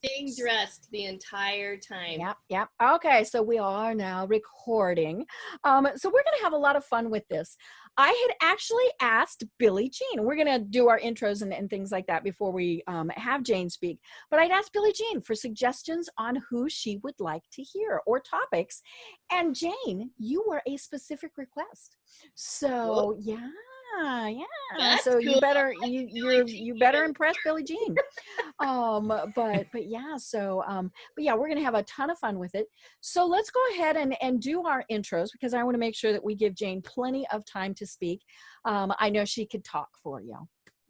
Staying dressed the entire time. Yep. Okay, so we are now recording. So we're going to have a lot of fun with this. I had actually asked Billie Jean. We're going to do our intros and things like that before we have Jane speak. But I'd asked Billie Jean for suggestions on who she would like to hear or topics. And Jane, you were a specific request. So, yeah. That's So cool. you better you better impress Billie Jean. But yeah, so but yeah, we're gonna have a ton of fun with it. So let's go ahead and do our intros, because I want to make sure that we give Jane plenty of time to speak. I know she could talk for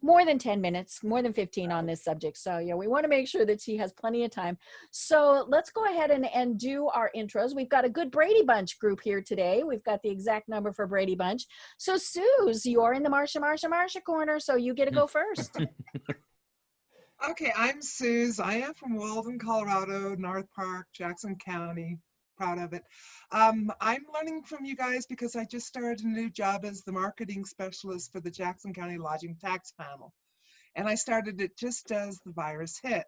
more than 10 minutes, more than 15 on this subject. So yeah, we want to make sure that she has plenty of time. So let's go ahead and do our intros. We've got a good Brady Bunch group here today. We've got the exact number for Brady Bunch. So Suze, you're in the Marsha corner, so you get to go first. Okay, I'm Suze. I am from Walden, Colorado, North Park, Jackson County. Proud of it. I'm learning from you guys because I just started a new job as the marketing specialist for the Jackson County Lodging Tax Panel. And I started it just as the virus hit,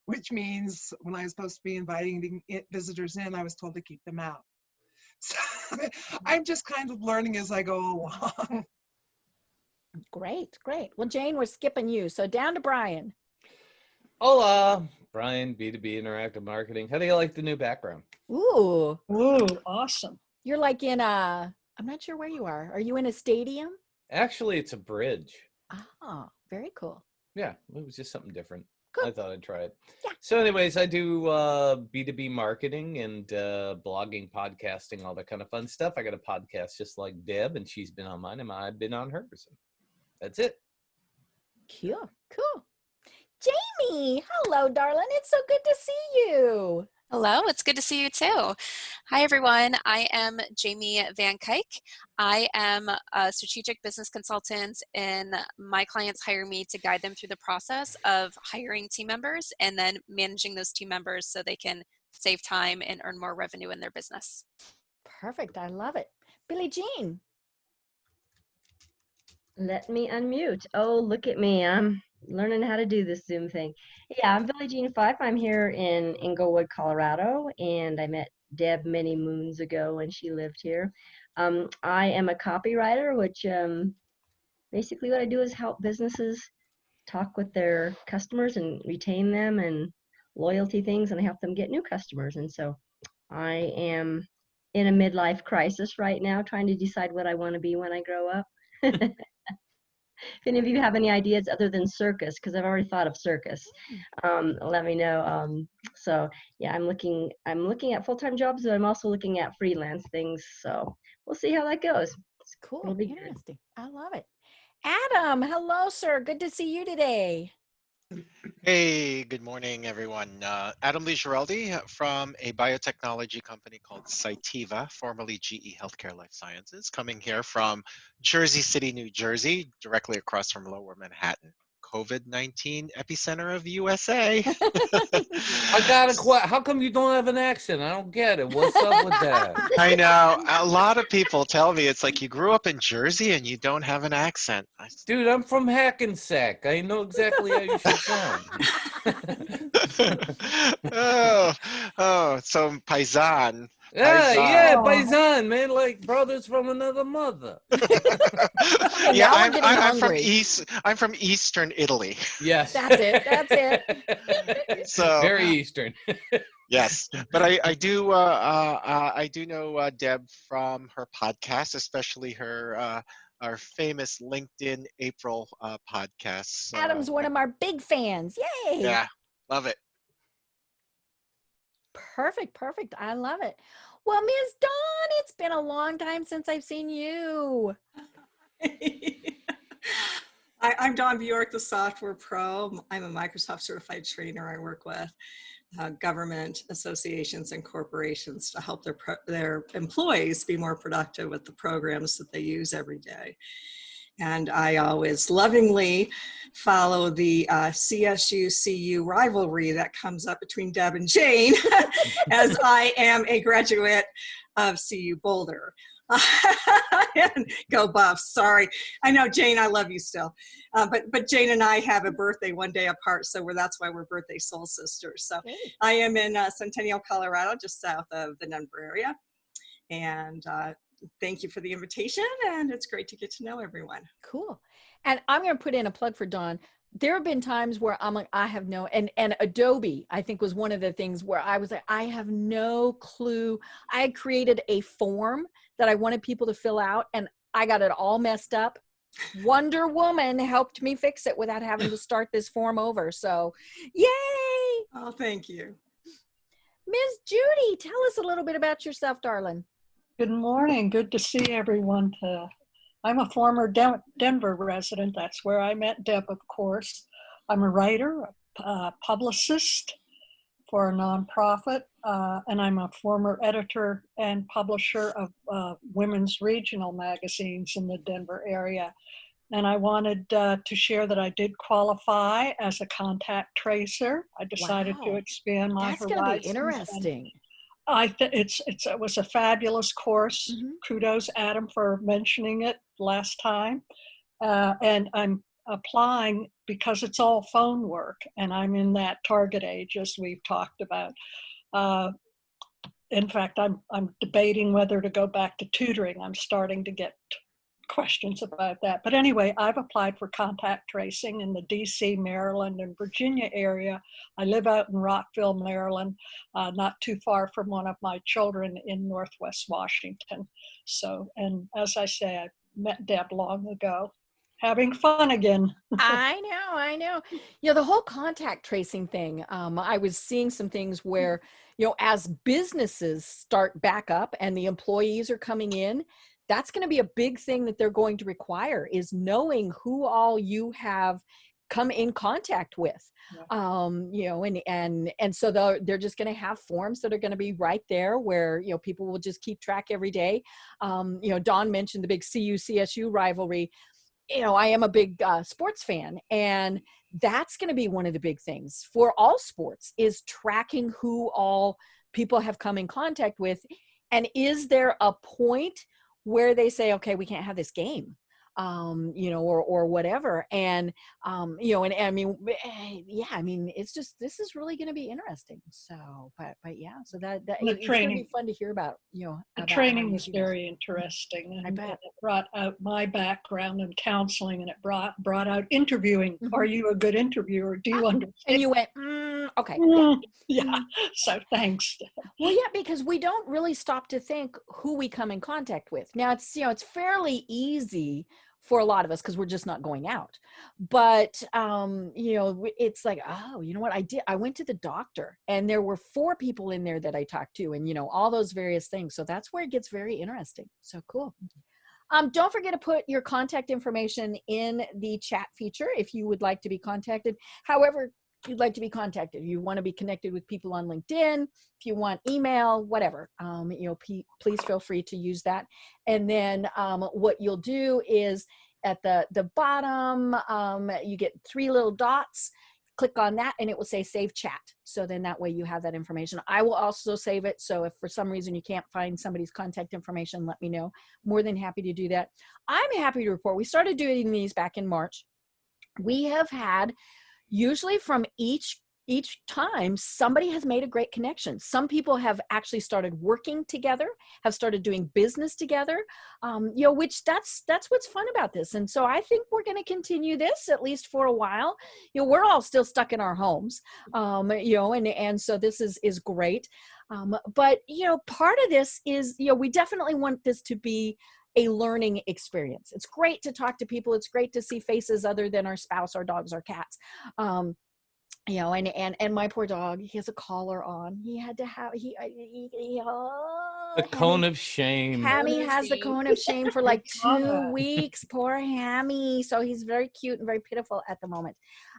which means when I was supposed to be inviting visitors in, I was told to keep them out. So I'm just kind of learning as I go along. Great. Well, Jane, we're skipping you. So down to Brian. Hola, Brian, B2B Interactive Marketing. How do you like the new background? Ooh, Awesome. you're like in I'm not sure where you are. Are you in a stadium? Actually, it's a bridge. Oh, very cool. Yeah, it was just something different. Cool. I thought I'd try it. Yeah. So anyways, I do B2B marketing and blogging, podcasting, all that kind of fun stuff. I got a podcast just like Deb, and she's been on mine, and I've been on hers. That's it. Cool. Jamie, hello, darling. It's so good to see you. Hello, it's good to see you too. Hi, everyone. I am Jamie Van Kuyk. I am a strategic business consultant, and my clients hire me to guide them through the process of hiring team members and then managing those team members so they can save time and earn more revenue in their business. Perfect. I love it. Billie Jean. Let me unmute. Oh, look at me. I'm learning how to do this Zoom thing. Yeah, I'm Billie Jean Fife. I'm here in Englewood, Colorado, and I met Deb many moons ago when she lived here. I am a copywriter, which basically what I do is help businesses talk with their customers and retain them and loyalty things, and I help them get new customers. And so I am in a midlife crisis right now, trying to decide what I want to be when I grow up. If any of you have any ideas other than circus, because I've already thought of circus, let me know. So yeah, I'm looking at full-time jobs, but I'm also looking at freelance things. So we'll see how that goes. It's cool. It'll be Interesting. Good. I love it. Adam, hello, sir. Good to see you today. Hey, good morning, everyone. Adam Lee Giraldi from a biotechnology company called Cytiva, formerly GE Healthcare Life Sciences, coming here from Jersey City, New Jersey, directly across from Lower Manhattan, COVID-19 epicenter of USA. I got a question. How come you don't have an accent? I don't get it. What's up with that? I know. A lot of people tell me it's like you grew up in Jersey and you don't have an accent. Dude, I'm from Hackensack. I know exactly how you should sound. So Paisan. Yeah, Paisan, man, like brothers from another mother. Yeah, I'm from Eastern Italy. Yes. That's it. So very Eastern. Yes, but I do know Deb from her podcast, especially her our famous LinkedIn April podcast. So, Adam's one of our big fans. Yay! Yeah, love it. Perfect. I love it. Well, Ms. Dawn, it's been a long time since I've seen you. I'm Dawn Bjork, the software pro. I'm a Microsoft certified trainer. I work with government associations and corporations to help their employees be more productive with the programs that they use every day. And I always lovingly follow the CSU-CU rivalry that comes up between Deb and Jane, as I am a graduate of CU Boulder. And go Buffs, sorry. I know, Jane, I love you still. But Jane and I have a birthday one day apart, so that's why we're birthday soul sisters. So I am in Centennial, Colorado, just south of the Denver area. And thank you for the invitation, and it's great to get to know everyone. Cool. And I'm going to put in a plug for Dawn. There have been times where I'm like, I have no, and Adobe, I think, was one of the things where I was like, I have no clue. I had created a form that I wanted people to fill out, and I got it all messed up. Wonder Woman helped me fix it without having to start this form over. So, yay! Oh, thank you. Ms. Judy, tell us a little bit about yourself, darling. Good morning. Good to see everyone. I'm a former Denver resident. That's where I met Deb, of course. I'm a writer, a publicist for a nonprofit, and I'm a former editor and publisher of women's regional magazines in the Denver area. And I wanted to share that I did qualify as a contact tracer. I decided to expand my horizons. That's going to be interesting. It was a fabulous course. Mm-hmm. Kudos, Adam, for mentioning it last time. And I'm applying because it's all phone work, and I'm in that target age, as we've talked about. In fact, I'm debating whether to go back to tutoring. I'm starting to get questions about that. But anyway, I've applied for contact tracing in the DC, Maryland, and Virginia area. I live out in Rockville, Maryland, not too far from one of my children in Northwest Washington. So, and as I say, I met Deb long ago. Having fun again. I know. You know, the whole contact tracing thing, I was seeing some things where, you know, as businesses start back up and the employees are coming in, that's going to be a big thing that they're going to require, is knowing who all you have come in contact with. Yeah. You know, and so they're just going to have forms that are going to be right there where, you know, people will just keep track every day. You know, Dawn mentioned the big CU-CSU rivalry. You know, I am a big sports fan, and that's going to be one of the big things for all sports, is tracking who all people have come in contact with. And is there a point where they say, okay, we can't have this game, you know, or whatever. And, you know, and I mean, yeah, I mean, it's just, this is really going to be interesting. So, but yeah, so it's going to be fun to hear about, you know. The training was very interesting. And I bet. It brought out my background in counseling, and it brought out interviewing. Mm-hmm. Are you a good interviewer? Do you understand? And you went, okay. Yeah. So thanks. Well, yeah, because we don't really stop to think who we come in contact with. Now, it's, you know, it's fairly easy for a lot of us because we're just not going out. But, you know, it's like, oh, you know what I went to the doctor, and there were 4 people in there that I talked to, and, you know, all those various things. So that's where it gets very interesting. So cool. Don't forget to put your contact information in the chat feature if you would like to be contacted. However you'd like to be contacted. You want to be connected with people on LinkedIn, if you want email, whatever, you know, please feel free to use that. And then what you'll do is at the bottom, you get 3 little dots. Click on that and it will say save chat. So then that way you have that information. I will also save it. So if for some reason you can't find somebody's contact information, let me know. More than happy to do that. I'm happy to report we started doing these back in March. We have had, usually from each time, somebody has made a great connection. Some people have actually started working together, have started doing business together, you know, which that's what's fun about this. And so I think we're going to continue this at least for a while. You know, we're all still stuck in our homes, you know, and so this is great. But, you know, part of this is, you know, we definitely want this to be a learning experience. It's great to talk to people. It's great to see faces other than our spouse, our dogs, our cats. You know, and my poor dog, he has a collar on. He had to have, the cone of shame. Hammy has the cone of shame for like 2 weeks. Poor Hammy. So he's very cute and very pitiful at the moment.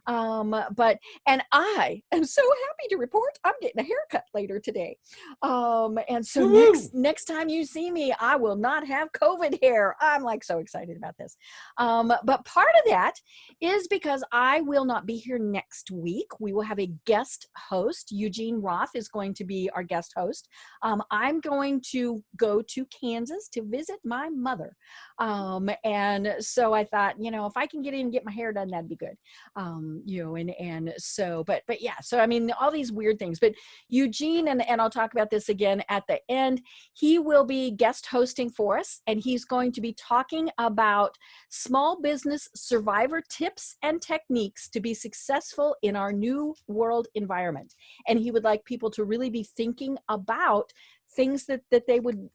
And I am so happy to report I'm getting a haircut later today. And so next time you see me, I will not have COVID hair. I'm like so excited about this. But part of that is because I will not be here next week. We will have a guest host. Eugene Roth is going to be our guest host. I'm going to go to Kansas to visit my mother. And so I thought, if I can get in and get my hair done, that'd be good. But yeah, so I mean, all these weird things, but Eugene, and I'll talk about this again at the end, he will be guest hosting for us, and he's going to be talking about small business survivor tips and techniques to be successful in our new world environment. And he would like people to really be thinking about things that they would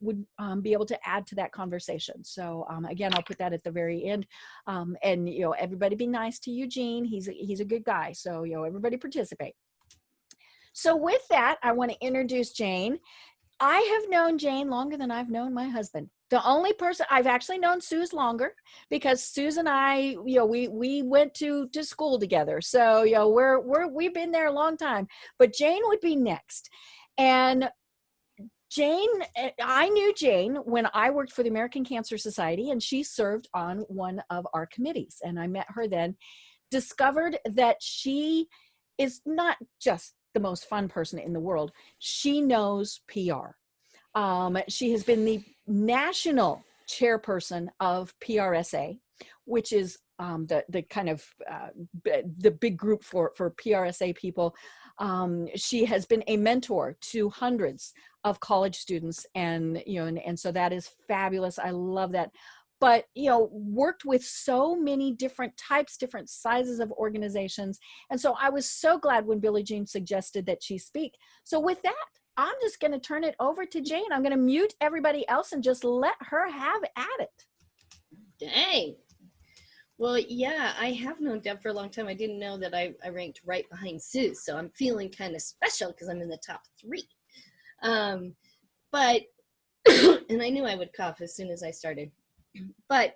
be able to add to that conversation. So again, I'll put that at the very end. And everybody be nice to Eugene. He's a good guy. So everybody participate. So with that, I want to introduce Jane. I have known Jane longer than I've known my husband. The only person I've actually known Suze longer, because Suze and I, we went to school together. So we've been there a long time. But Jane would be next. And Jane, I knew Jane when I worked for the American Cancer Society, and she served on one of our committees. And I met her then, discovered that she is not just the most fun person in the world. She knows PR. She has been the national chairperson of PRSA, which is the kind of the big group for PRSA people. She has been a mentor to hundreds of college students, and so that is fabulous. I love that. But worked with so many different types, different sizes of organizations, and so I was so glad when Billie Jean suggested that she speak. So with that, I'm just going to turn it over to Jane. I'm going to mute everybody else and just let her have at it. Dang. Well, yeah, I have known Deb for a long time. I didn't know that I ranked right behind Suze, so I'm feeling kind of special because I'm in the top 3. But, and I knew I would cough as soon as I started. But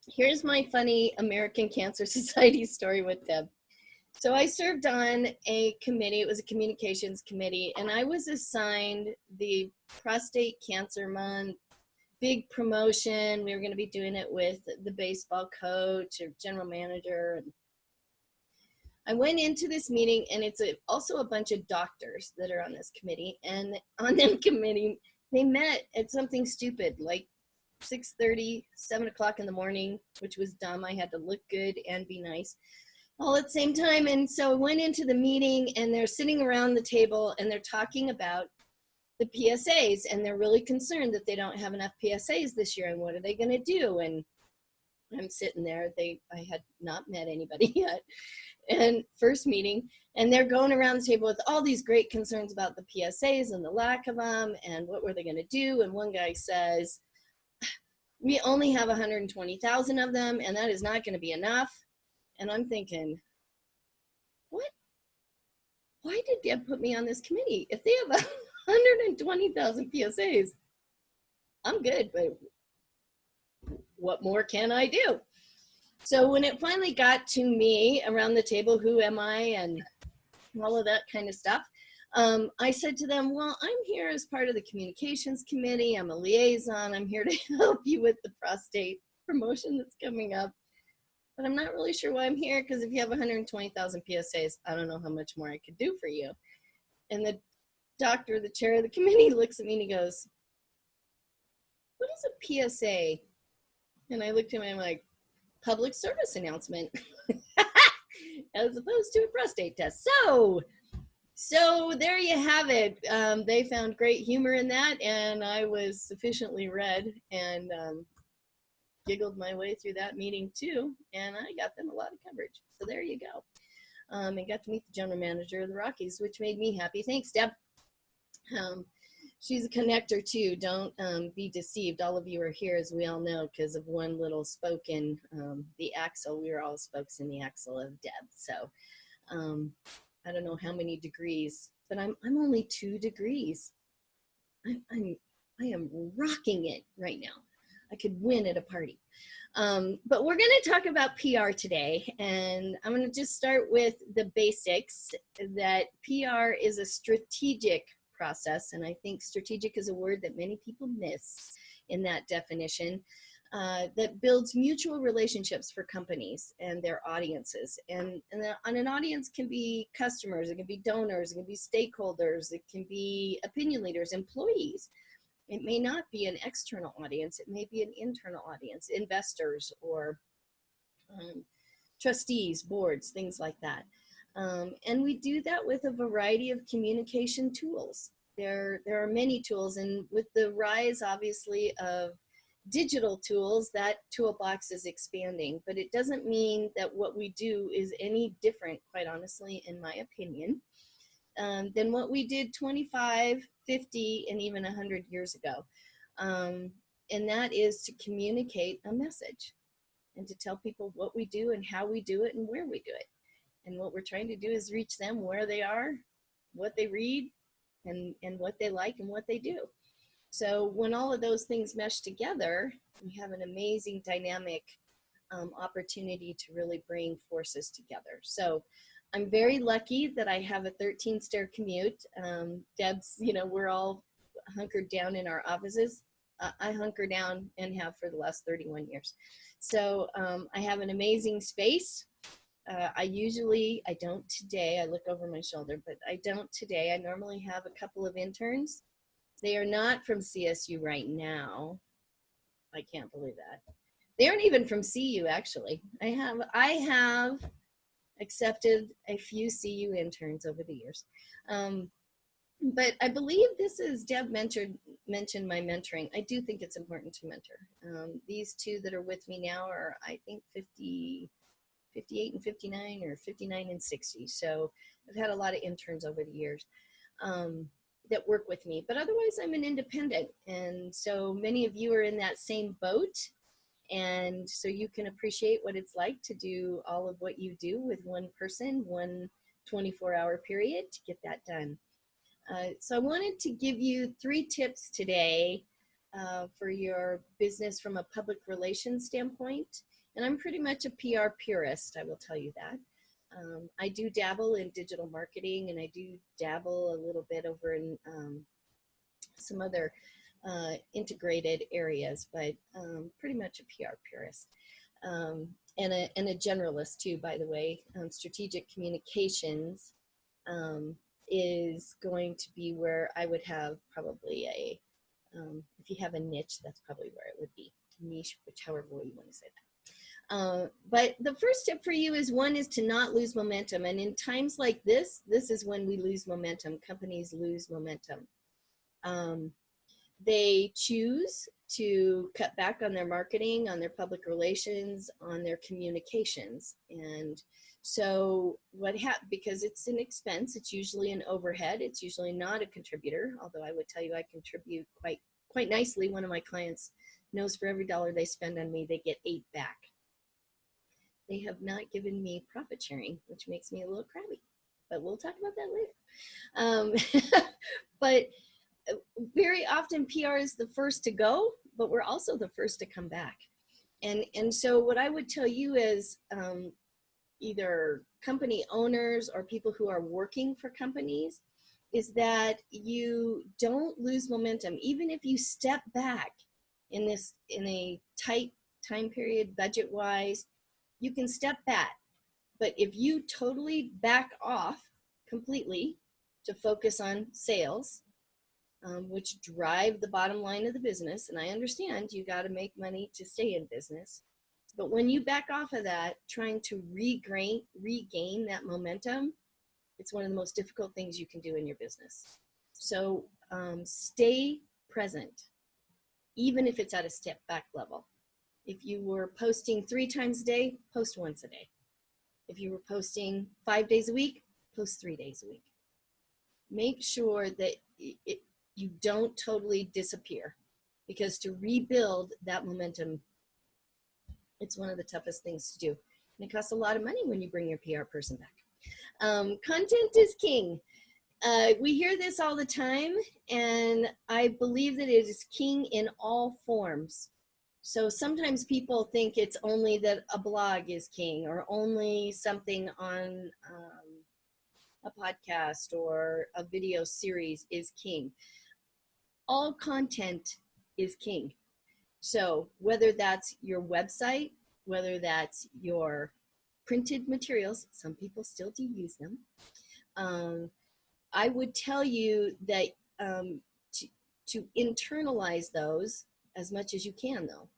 here's my funny American Cancer Society story with Deb. So I served on a committee. It was a communications committee, and I was assigned the prostate cancer month, big promotion. We were going to be doing it with the baseball coach or general manager. I went into this meeting, and it's also a bunch of doctors that are on this committee. And on that committee, they met at something stupid, like 6:30, 7 o'clock in the morning, which was dumb. I had to look good and be nice all at the same time. And so I went into the meeting, and they're sitting around the table, and they're talking about the PSAs, and they're really concerned that they don't have enough PSAs this year, and what are they going to do? And I'm sitting there. I had not met anybody yet, and first meeting, and they're going around the table with all these great concerns about the PSAs and the lack of them, and what were they going to do? And one guy says, we only have 120,000 of them, and that is not going to be enough. And I'm thinking, what? Why did Deb put me on this committee? If they have 120,000 PSAs, I'm good, but what more can I do? So when it finally got to me around the table, who am I, and all of that kind of stuff, I said to them, well, I'm here as part of the communications committee. I'm a liaison. I'm here to help you with the prostate promotion that's coming up. But I'm not really sure why I'm here, because if you have 120,000 PSAs, I don't know how much more I could do for you. And the doctor, the chair of the committee, looks at me and he goes, what is a PSA? And I looked at him and I'm like, public service announcement, as opposed to a prostate test. So there you have it. They found great humor in that, and I was sufficiently red and giggled my way through that meeting too, and I got them a lot of coverage. So there you go. And got to meet the general manager of the Rockies, which made me happy. Thanks, Deb. She's a connector too. Don't be deceived. All of you are here, as we all know, because of one little spoke in the axle. We were all spokes in the axle of Deb. So I don't know how many degrees, but I'm only 2 degrees. I am rocking it right now. I could win at a party. But we're going to talk about PR today, and I'm going to just start with the basics, that PR is a strategic process, and I think strategic is a word that many people miss in that definition, that builds mutual relationships for companies and their audiences. And an audience can be customers, it can be donors, it can be stakeholders, it can be opinion leaders, employees. It may not be an external audience, it may be an internal audience, investors or trustees, boards, things like that. And we do that with a variety of communication tools. There are many tools, and with the rise, obviously, of digital tools, that toolbox is expanding, but it doesn't mean that what we do is any different, quite honestly, in my opinion, than what we did 25, 50, and even 100 years ago. And that is to communicate a message and to tell people what we do and how we do it and where we do it. And what we're trying to do is reach them where they are, what they read, and what they like and what they do. So when all of those things mesh together, we have an amazing dynamic opportunity to really bring forces together. So I'm very lucky that I have a 13-stair commute. Deb's, we're all hunkered down in our offices. I hunker down and have for the last 31 years. So I have an amazing space. I don't today, I look over my shoulder, but I don't today. I normally have a couple of interns. They are not from CSU right now. I can't believe that. They aren't even from CU, actually. I have accepted a few CU interns over the years. But I believe this is, Deb mentioned my mentoring. I do think it's important to mentor. These two that are with me now are, I think, 58 and 59 or 59 and 60. So I've had a lot of interns over the years that work with me, but otherwise I'm an independent. And so many of you are in that same boat. And so you can appreciate what it's like to do all of what you do with one person, one 24-hour period to get that done. So I wanted to give you 3 tips today for your business from a public relations standpoint. And I'm pretty much a PR purist, I will tell you that. I do dabble in digital marketing, and I do dabble a little bit over in some other integrated areas, but pretty much a PR purist. And a generalist too, by the way. Strategic communications is going to be where I would have probably if you have a niche, that's probably where it would be. Niche, which however way you want to say that. But the first tip for you is to not lose momentum. And in times like this is when we lose momentum. Companies lose momentum. They choose to cut back on their marketing, on their public relations, on their communications. And so because it's an expense, it's usually an overhead, it's usually not a contributor, although I would tell you I contribute quite nicely. One of my clients knows for every $1 they spend on me, they get 8 back. They have not given me profit sharing, which makes me a little crabby, but we'll talk about that later. But very often PR is the first to go, but we're also the first to come back. And so what I would tell you is either company owners or people who are working for companies is that you don't lose momentum. Even if you step back in a tight time period, budget-wise, you can step back. But if you totally back off completely to focus on sales, which drive the bottom line of the business, and I understand you got to make money to stay in business, but when you back off of that, trying to regain that momentum, it's one of the most difficult things you can do in your business. So stay present, even if it's at a step back level. If you were posting 3 times a day, post once a day. If you were posting 5 days a week, post 3 days a week. Make sure that you don't totally disappear, because to rebuild that momentum, it's one of the toughest things to do. And it costs a lot of money when you bring your PR person back. Content is king. We hear this all the time, and I believe that it is king in all forms. So sometimes people think it's only that a blog is king, or only something on a podcast or a video series is king. All content is king. So whether that's your website, whether that's your printed materials, some people still do use them. I would tell you that to internalize those as much as you can, though.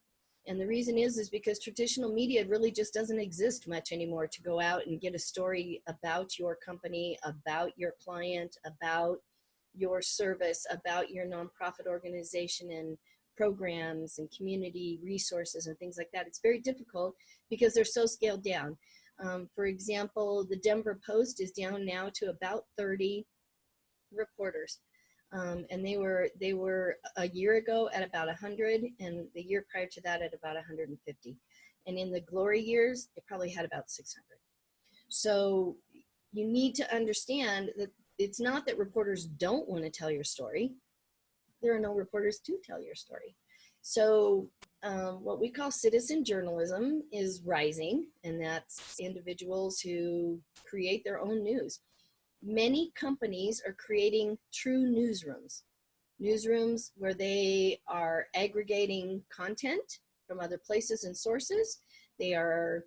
And the reason is because traditional media really just doesn't exist much anymore to go out and get a story about your company, about your client, about your service, about your nonprofit organization and programs and community resources and things like that. It's very difficult because they're so scaled down. For example, the Denver Post is down now to about 30 reporters. And they were a year ago at about 100, and the year prior to that at about 150. And in the glory years, they probably had about 600. So you need to understand that it's not that reporters don't want to tell your story. There are no reporters to tell your story. So what we call citizen journalism is rising, and that's individuals who create their own news. Many companies are creating true newsrooms where they are aggregating content from other places and sources. They are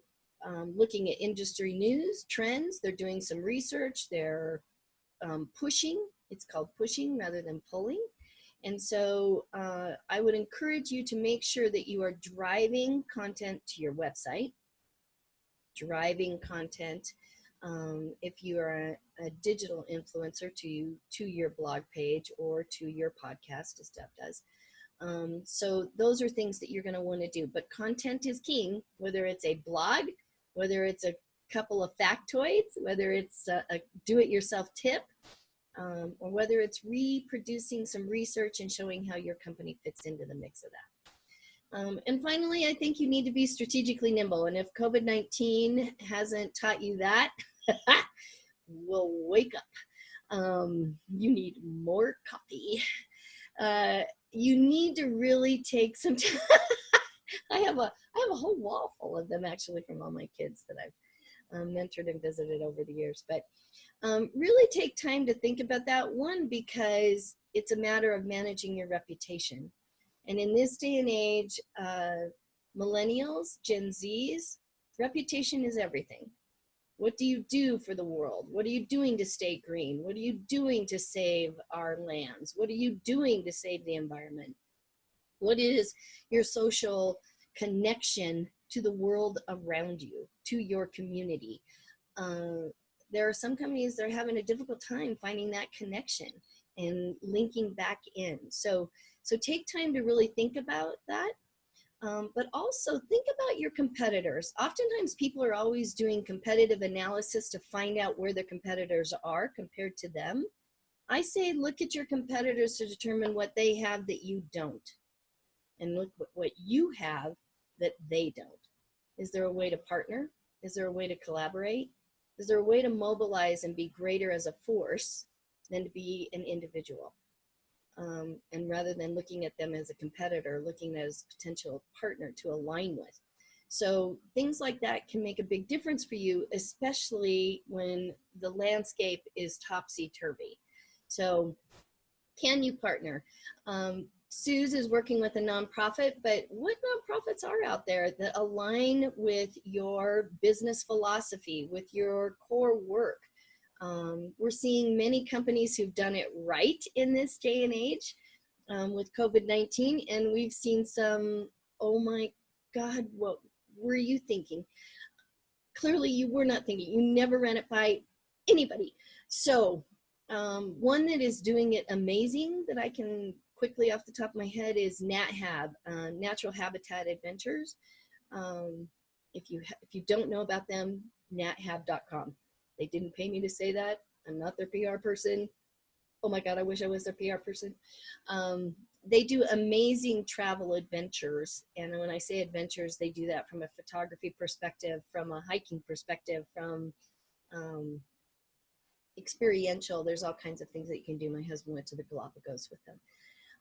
looking at industry news, trends. They're doing some research. They're pushing. It's called pushing rather than pulling. And so I would encourage you to make sure that you are driving content to your website, driving content if you are a digital influencer to your blog page or to your podcast, as Deb does. So those are things that you're going to want to do. But content is king, whether it's a blog, whether it's a couple of factoids, whether it's a do-it-yourself tip, or whether it's reproducing some research and showing how your company fits into the mix of that. And finally, I think you need to be strategically nimble. And if COVID-19 hasn't taught you that, well, wake up. You need more coffee. You need to really take some time. I have a whole wall full of them, actually, from all my kids that I've mentored and visited over the years. But really take time to think about that. One, because it's a matter of managing your reputation. And in this day and age, millennials, Gen Zs, reputation is everything. What do you do for the world? What are you doing to stay green? What are you doing to save our lands? What are you doing to save the environment? What is your social connection to the world around you, to your community? There are some companies that are having a difficult time finding that connection and linking back in. So take time to really think about that. But also think about your competitors. Oftentimes people are always doing competitive analysis to find out where the competitors are compared to them. I say look at your competitors to determine what they have that you don't. And look what you have that they don't. Is there a way to partner? Is there a way to collaborate? Is there a way to mobilize and be greater as a force than to be an individual? And rather than looking at them as a competitor, looking at as a potential partner to align with. So things like that can make a big difference for you, especially when the landscape is topsy-turvy. So can you partner? Suze is working with a nonprofit, but what nonprofits are out there that align with your business philosophy, with your core work? We're seeing many companies who've done it right in this day and age with COVID-19, and we've seen some, oh my God, what were you thinking? Clearly you were not thinking. You never ran it by anybody. So one that is doing it amazing that I can quickly off the top of my head is NatHab, Natural Habitat Adventures. If you don't know about them, nathab.com. They didn't pay me to say that. I'm not their PR person. Oh my God, I wish I was their PR person. They do amazing travel adventures. And when I say adventures, they do that from a photography perspective, from a hiking perspective, from experiential. There's all kinds of things that you can do. My husband went to the Galapagos with them.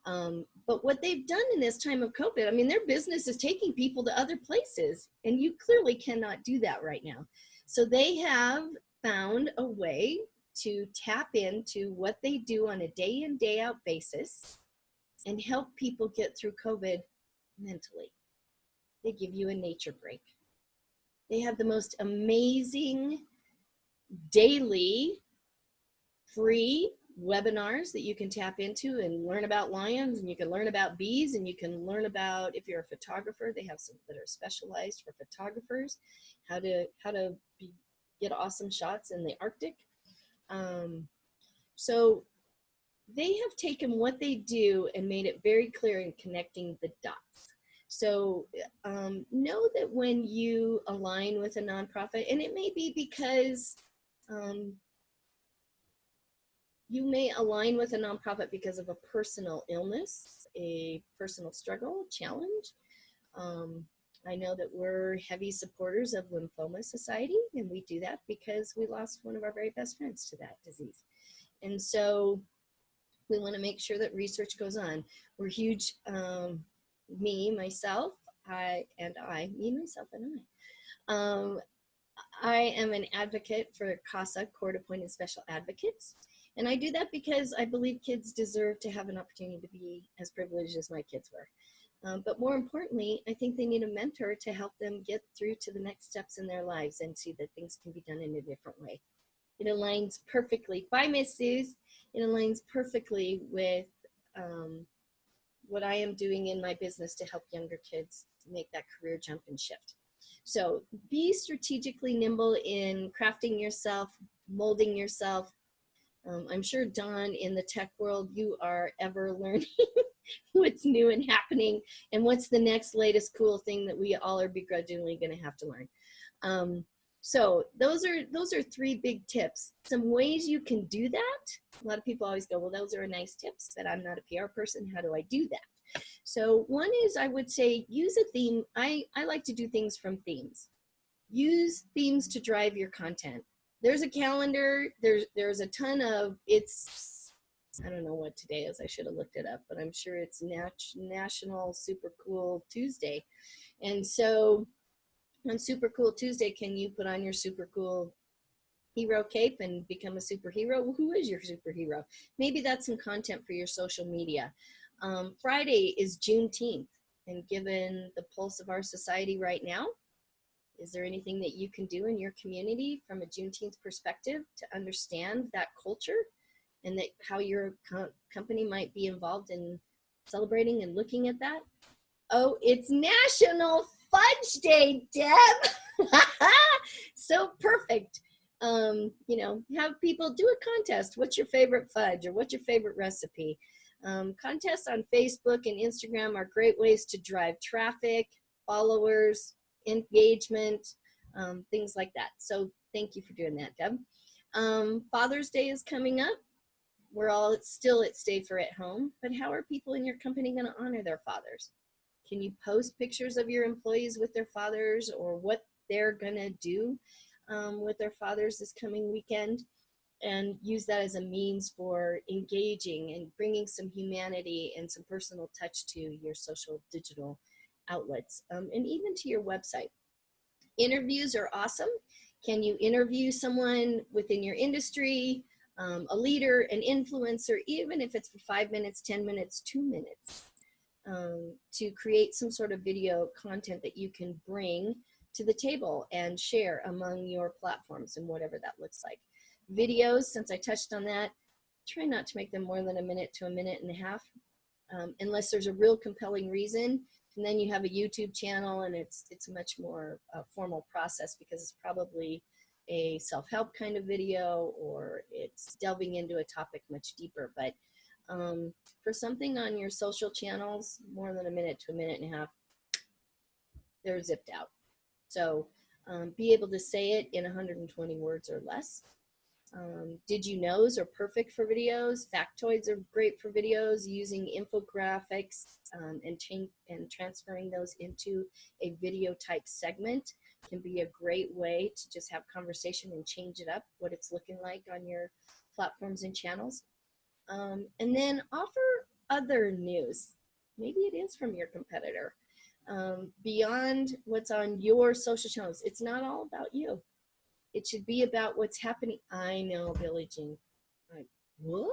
But what they've done in this time of COVID, I mean, their business is taking people to other places, and you clearly cannot do that right now. So they have found a way to tap into what they do on a day in, day out basis and help people get through COVID mentally. They give you a nature break. They have the most amazing daily free webinars that you can tap into and learn about lions, and you can learn about bees, and you can learn about, if you're a photographer, they have some that are specialized for photographers, how to get awesome shots in the Arctic. So they have taken what they do and made it very clear in connecting the dots. So know that when you align with a nonprofit, and it may be because you may align with a nonprofit because of a personal illness, a personal struggle, challenge. I know that we're heavy supporters of Lymphoma Society, and we do that because we lost one of our very best friends to that disease. And so we want to make sure that research goes on. We're huge, me, myself, I am an advocate for CASA, Court Appointed Special Advocates. And I do that because I believe kids deserve to have an opportunity to be as privileged as my kids were. But more importantly, I think they need a mentor to help them get through to the next steps in their lives and see that things can be done in a different way. It aligns perfectly, bye Miss Suze, it aligns perfectly with what I am doing in my business to help younger kids make that career jump and shift. So be strategically nimble in crafting yourself, molding yourself. I'm sure, Dawn, in the tech world, you are ever learning what's new and happening and what's the next latest cool thing that we all are begrudgingly going to have to learn. So those are three big tips. Some ways you can do that. A lot of people always go, well, those are nice tips, but I'm not a PR person. How do I do that? So one is, I would say, use a theme. I like to do things from themes. Use themes to drive your content. There's a calendar, there's a ton of, I don't know what today is, I should have looked it up, but I'm sure it's National Super Cool Tuesday. And so on Super Cool Tuesday, can you put on your super cool hero cape and become a superhero? Well, who is your superhero? Maybe that's some content for your social media. Friday is Juneteenth, and given the pulse of our society right now, is there anything that you can do in your community from a Juneteenth perspective to understand that culture and that how your company might be involved in celebrating and looking at that? Oh, it's National Fudge Day, Deb. So perfect. You know, have people do a contest. What's your favorite fudge, or what's your favorite recipe? Contests on Facebook and Instagram are great ways to drive traffic, followers, engagement, things like that. So thank you for doing that, Deb. Father's Day is coming up. We're all still at Stay For At Home, but how are people in your company going to honor their fathers? Can you post pictures of your employees with their fathers, or what they're going to do with their fathers this coming weekend, and use that as a means for engaging and bringing some humanity and some personal touch to your social digital outlets, and even to your website. Interviews are awesome. Can you interview someone within your industry, a leader, an influencer, even if it's for 5 minutes, 10 minutes, 2 minutes, to create some sort of video content that you can bring to the table and share among your platforms and whatever that looks like. Videos, since I touched on that, try not to make them more than a minute to a minute and a half, unless there's a real compelling reason. And then you have a YouTube channel, and it's a much more formal process, because it's probably a self-help kind of video, or it's delving into a topic much deeper. But for something on your social channels, more than a minute to a minute and a half, they're zipped out. So be able to say it in 120 words or less. Did you knows are perfect for videos. Factoids are great for videos, using infographics and transferring those into a video type segment can be a great way to just have conversation and change it up, what it's looking like on your platforms and channels. And then offer other news? Maybe it is from your competitor. Beyond what's on your social channels. It's not all about you. It should be about what's happening. I know, Billie Jean. Like, what?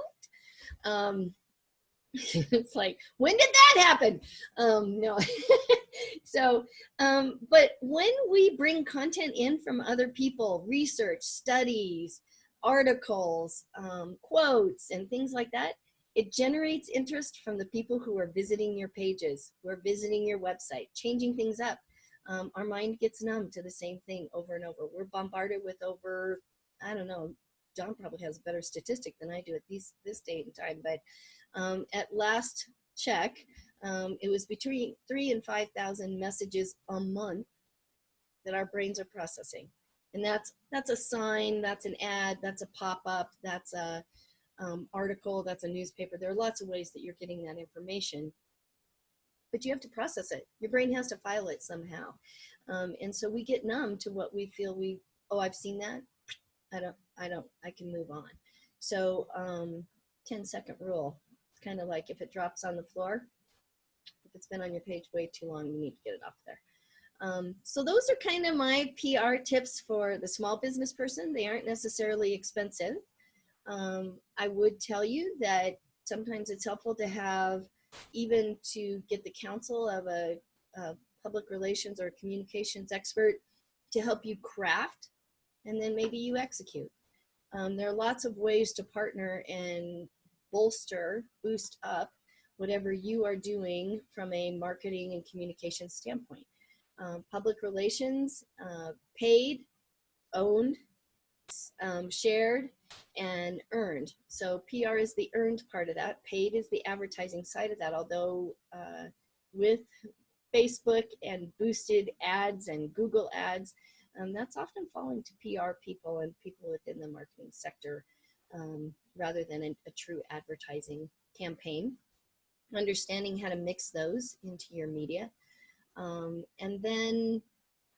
It's like, when did that happen? No. So, but when we bring content in from other people, research, studies, articles, quotes, and things like that, it generates interest from the people who are visiting your pages, who are visiting your website, changing things up. Our mind gets numb to the same thing over and over. We're bombarded with over, I don't know, John probably has a better statistic than I do at this date and time, but at last check, it was between 3,000 and 5,000 messages a month that our brains are processing. And that's a sign, that's an ad, that's a pop-up, that's a article, that's a newspaper. There are lots of ways that you're getting that information, but you have to process it. Your brain has to file it somehow. And so we get numb to what we feel oh, I've seen that. I can move on. So 10-second rule. It's kind of like if it drops on the floor, if it's been on your page way too long, you need to get it off there. So those are kind of my PR tips for the small business person. They aren't necessarily expensive. I would tell you that sometimes it's helpful to have, even to get the counsel of a public relations or communications expert to help you craft, and then maybe you execute. There are lots of ways to partner and boost up whatever you are doing from a marketing and communication standpoint. Public relations, paid, owned, shared, and earned. So PR is the earned part of that. Paid is the advertising side of that, although with Facebook and boosted ads and Google ads, that's often falling to PR people and people within the marketing sector rather than a true advertising campaign. Understanding how to mix those into your media. And then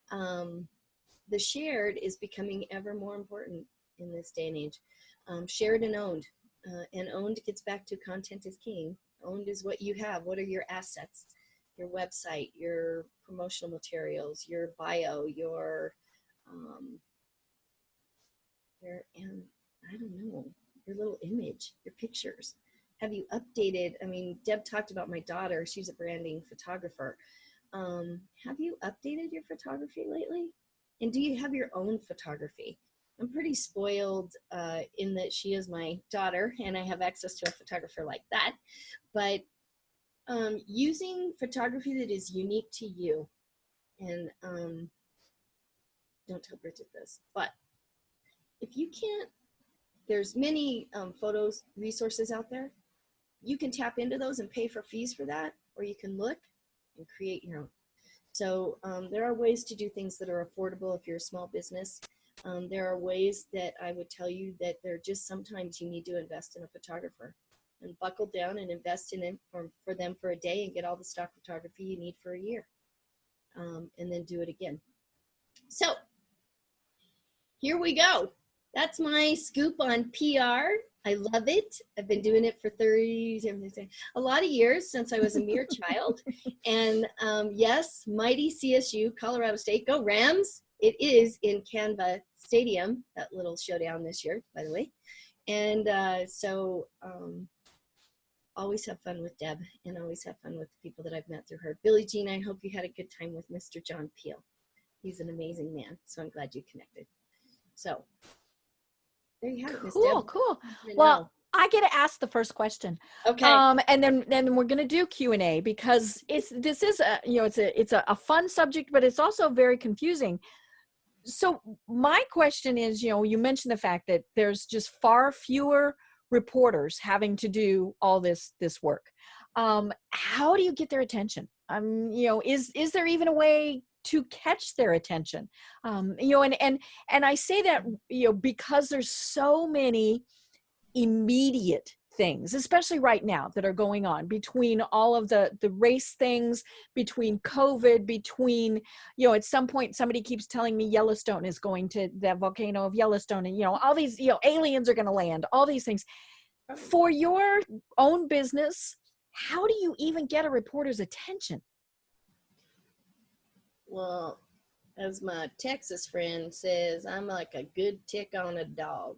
the shared is becoming ever more important in this day and age. Shared and owned. And owned gets back to content is king. Owned is what you have. What are your assets? Your website, your promotional materials, your bio, your I don't know, your little image, your pictures. Have you updated? I mean, Deb talked about my daughter. She's a branding photographer. Have you updated your photography lately? And do you have your own photography? I'm pretty spoiled in that she is my daughter and I have access to a photographer like that. But using photography that is unique to you, and don't tell Bridget this, but if you can't, there's many photos resources out there. You can tap into those and pay for fees for that, or you can look and create your own. So there are ways to do things that are affordable if you're a small business. There are ways that I would tell you that there just sometimes you need to invest in a photographer and buckle down and invest in it for them for a day and get all the stock photography you need for a year, and then do it again. So here we go. That's my scoop on PR. I love it. I've been doing it for a lot of years, since I was a mere child. And yes, mighty CSU, Colorado State, go Rams. It is in Canva Stadium, that little showdown this year, by the way. And so always have fun with Deb, and always have fun with the people that I've met through her. Billie Jean, I hope you had a good time with Mr. John Peel. He's an amazing man, so I'm glad you connected. So there you have it, Miss Deb. Cool. Well, I get to ask the first question. Okay. And then we're going to do Q&A, because this is a fun subject, but it's also very confusing. So my question is, you mentioned the fact that there's just far fewer reporters having to do all this work. How do you get their attention? Is there even a way to catch their attention? And I say that, because there's so many immediate things, especially right now, that are going on, between all of the race things, between COVID, between, at some point somebody keeps telling me Yellowstone is going to, that volcano of Yellowstone, and, all these, aliens are going to land, all these things. For your own business, how do you even get a reporter's attention? Well, as my Texas friend says, I'm like a good tick on a dog.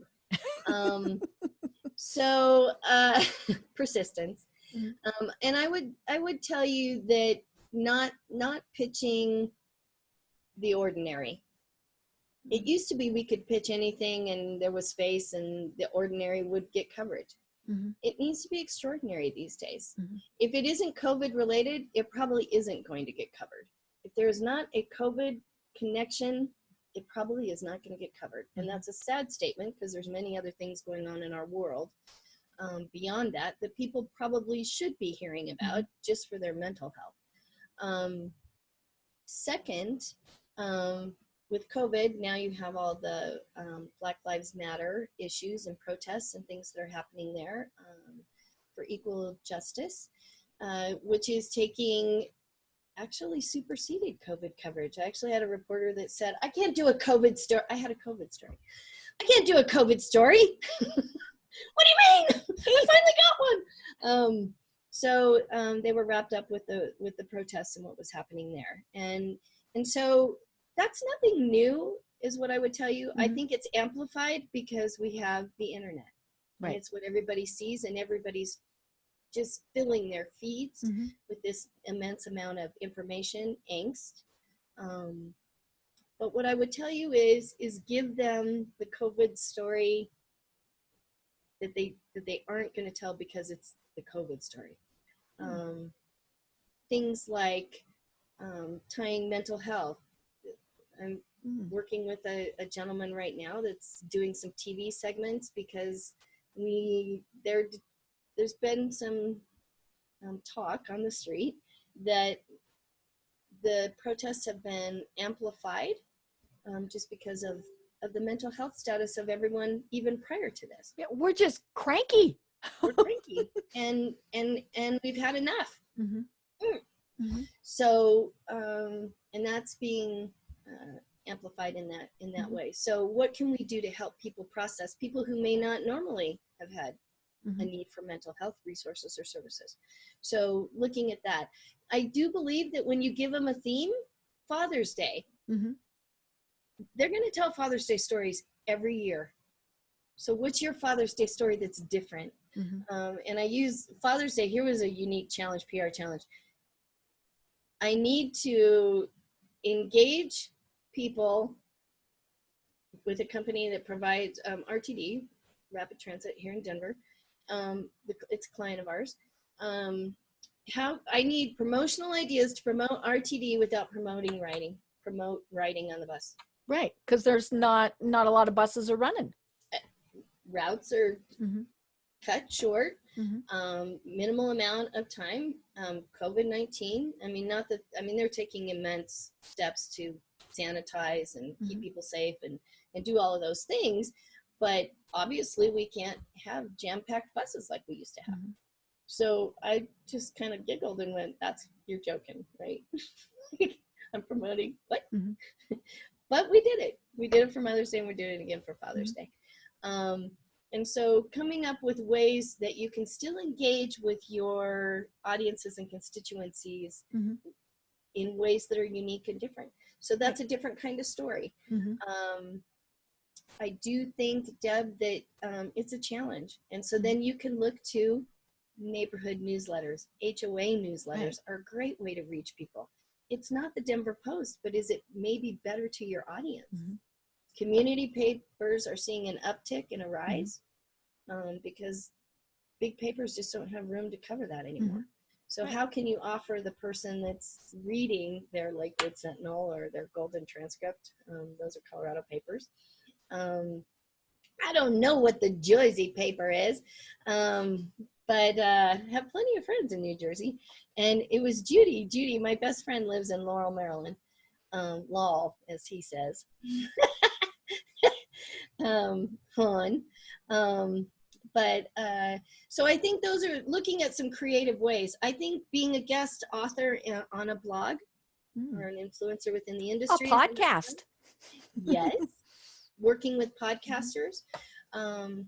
So persistence. And I would tell you that not pitching the ordinary. It used to be we could pitch anything and there was space and the ordinary would get coverage. It needs to be extraordinary these days. If it isn't COVID related, it probably isn't going to get covered. If there is not a COVID connection, it probably is not going to get covered. And that's a sad statement because there's many other things going on in our world beyond that people probably should be hearing about just for their mental health. Second, with COVID, now you have all the Black Lives Matter issues and protests and things that are happening there for equal justice, which is actually superseded COVID coverage. I actually had a reporter that said, I can't do a COVID story. I had a COVID story. I can't do a COVID story. What do you mean? I finally got one. So they were wrapped up with the protests and what was happening there. And so that's nothing new is what I would tell you. I think it's amplified because we have the internet. Right. And it's what everybody sees and everybody's just filling their feeds with this immense amount of information, angst. But what I would tell you is give them the COVID story that they aren't going to tell because it's the COVID story. Things like tying mental health. I'm working with a gentleman right now that's doing some TV segments because there's been some talk on the street that the protests have been amplified just because of the mental health status of everyone even prior to this. Yeah, we're just cranky. We're cranky and we've had enough. So and that's being amplified in that way. So what can we do to help people process, people who may not normally have had a need for mental health resources or services? So looking at that, I do believe that when you give them a theme, Father's Day, they're going to tell Father's Day stories every year. So what's your Father's Day story that's different? And I use Father's Day. Here was a unique challenge, PR challenge. I need to engage people with a company that provides RTD, rapid transit here in Denver. It's a client of ours. How I need promotional ideas to promote RTD without promoting riding. Promote riding on the bus. Right, because there's not a lot of buses are running. Routes are cut short. Minimal amount of time. COVID-19. They're taking immense steps to sanitize and keep people safe and do all of those things. But obviously we can't have jam-packed buses like we used to have. So I just kind of giggled and went, you're joking, right? I'm promoting, what? But we did it. We did it for Mother's Day and we're doing it again for Father's Day. And so coming up with ways that you can still engage with your audiences and constituencies in ways that are unique and different. So that's a different kind of story. I do think, Deb, that it's a challenge. And so then you can look to neighborhood newsletters. HOA newsletters are a great way to reach people. It's not the Denver Post, but is it maybe better to your audience? Community papers are seeing an uptick and a rise because big papers just don't have room to cover that anymore. So how can you offer the person that's reading their Lakewood Sentinel or their Golden Transcript, those are Colorado papers. I don't know what the Jersey paper is, but have plenty of friends in New Jersey. And it was Judy. Judy, my best friend, lives in Laurel, Maryland. Law, as he says. So I think those are looking at some creative ways. I think being a guest author on a blog or an influencer within the industry. A podcast. Yes. Working with podcasters and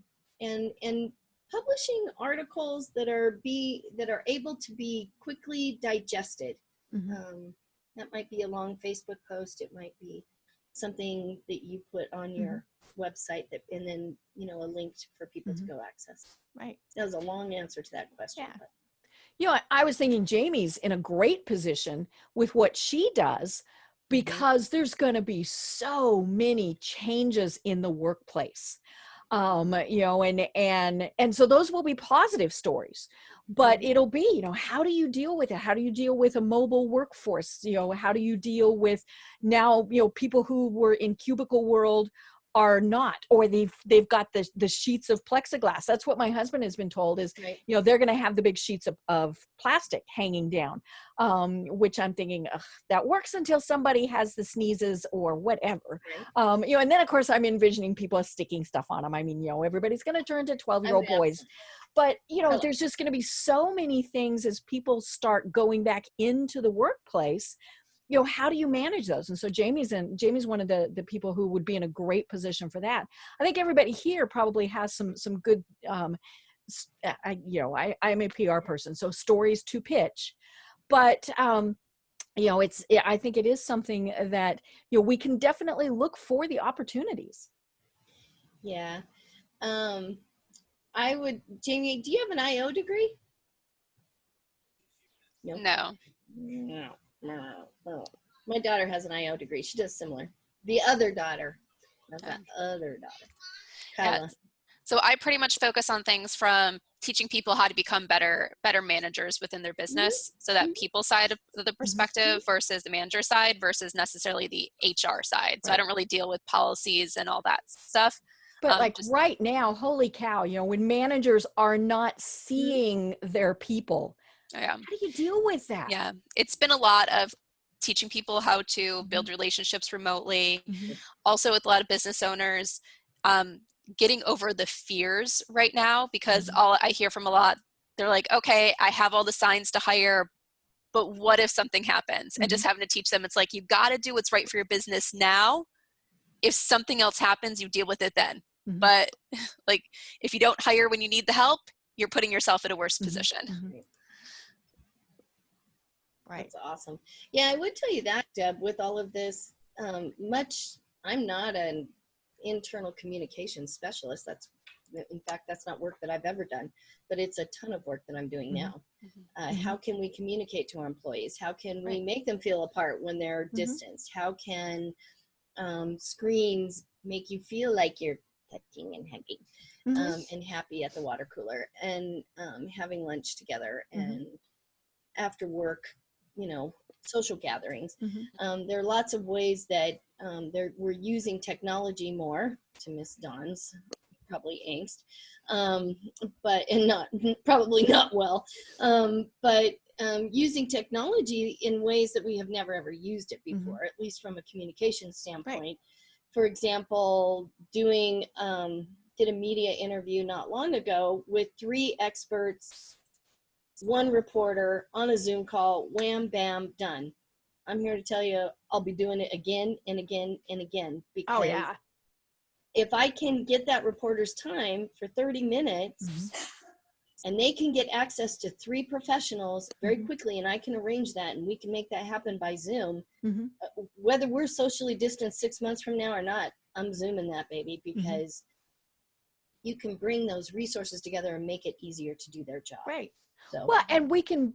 publishing articles that are able to be quickly digested. That might be a long Facebook post. It might be something that you put on your website and then, a link for people to go access. Right. That was a long answer to that question. Yeah. But. I was thinking Jamie's in a great position with what she does, because there's going to be so many changes in the workplace. And so those will be positive stories, but it'll be, how do you deal with it? How do you deal with a mobile workforce? How do you deal with now, people who were in cubicle world are not, or they've got the sheets of plexiglass. That's what my husband has been told is, Right. They're going to have the big sheets of plastic hanging down, which I'm thinking, that works until somebody has the sneezes or whatever. Right. And then of course I'm envisioning people sticking stuff on them. I mean, everybody's going to turn to 12-year-old boys, but there's just going to be so many things as people start going back into the workplace. How do you manage those? And so Jamie's one of the people who would be in a great position for that. I think everybody here probably has some good, I'm a PR person, so stories to pitch, but, I think it is something that, we can definitely look for the opportunities. Yeah. Jamie, do you have an IO degree? No. No. My daughter has an IO degree. She does similar. The other daughter. Kyla. Yeah. So I pretty much focus on things from teaching people how to become better managers within their business. So that people side of the perspective versus the manager side versus necessarily the HR side. So I don't really deal with policies and all that stuff. But right now, holy cow, when managers are not seeing their people, how do you deal with that? Yeah, it's been a lot of teaching people how to build relationships remotely. Also with a lot of business owners, getting over the fears right now, because all I hear from a lot, they're like, okay, I have all the signs to hire, but what if something happens? And just having to teach them, it's like, you got to do what's right for your business now. If something else happens, you deal with it then. But like, if you don't hire when you need the help, you're putting yourself in a worse position. Right. That's awesome. Yeah, I would tell you that, Deb, with all of this, I'm not an internal communication specialist. In fact, that's not work that I've ever done, but it's a ton of work that I'm doing now. How can we communicate to our employees? How can we make them feel apart when they're distanced? How can screens make you feel like you're touching and hugging and happy at the water cooler and having lunch together and after work, social gatherings. There are lots of ways that we're using technology more, to Miss Dawn's probably angst, probably not well, but using technology in ways that we have never ever used it before, at least from a communication standpoint. Right. For example, did a media interview not long ago with 3 experts, 1 reporter on a Zoom call, wham, bam, done. I'm here to tell you, I'll be doing it again and again and again, because if I can get that reporter's time for 30 minutes and they can get access to 3 professionals very quickly, and I can arrange that and we can make that happen by Zoom, whether we're socially distanced 6 months from now or not, I'm Zooming that baby, because you can bring those resources together and make it easier to do their job. Right. So. Well, and we can,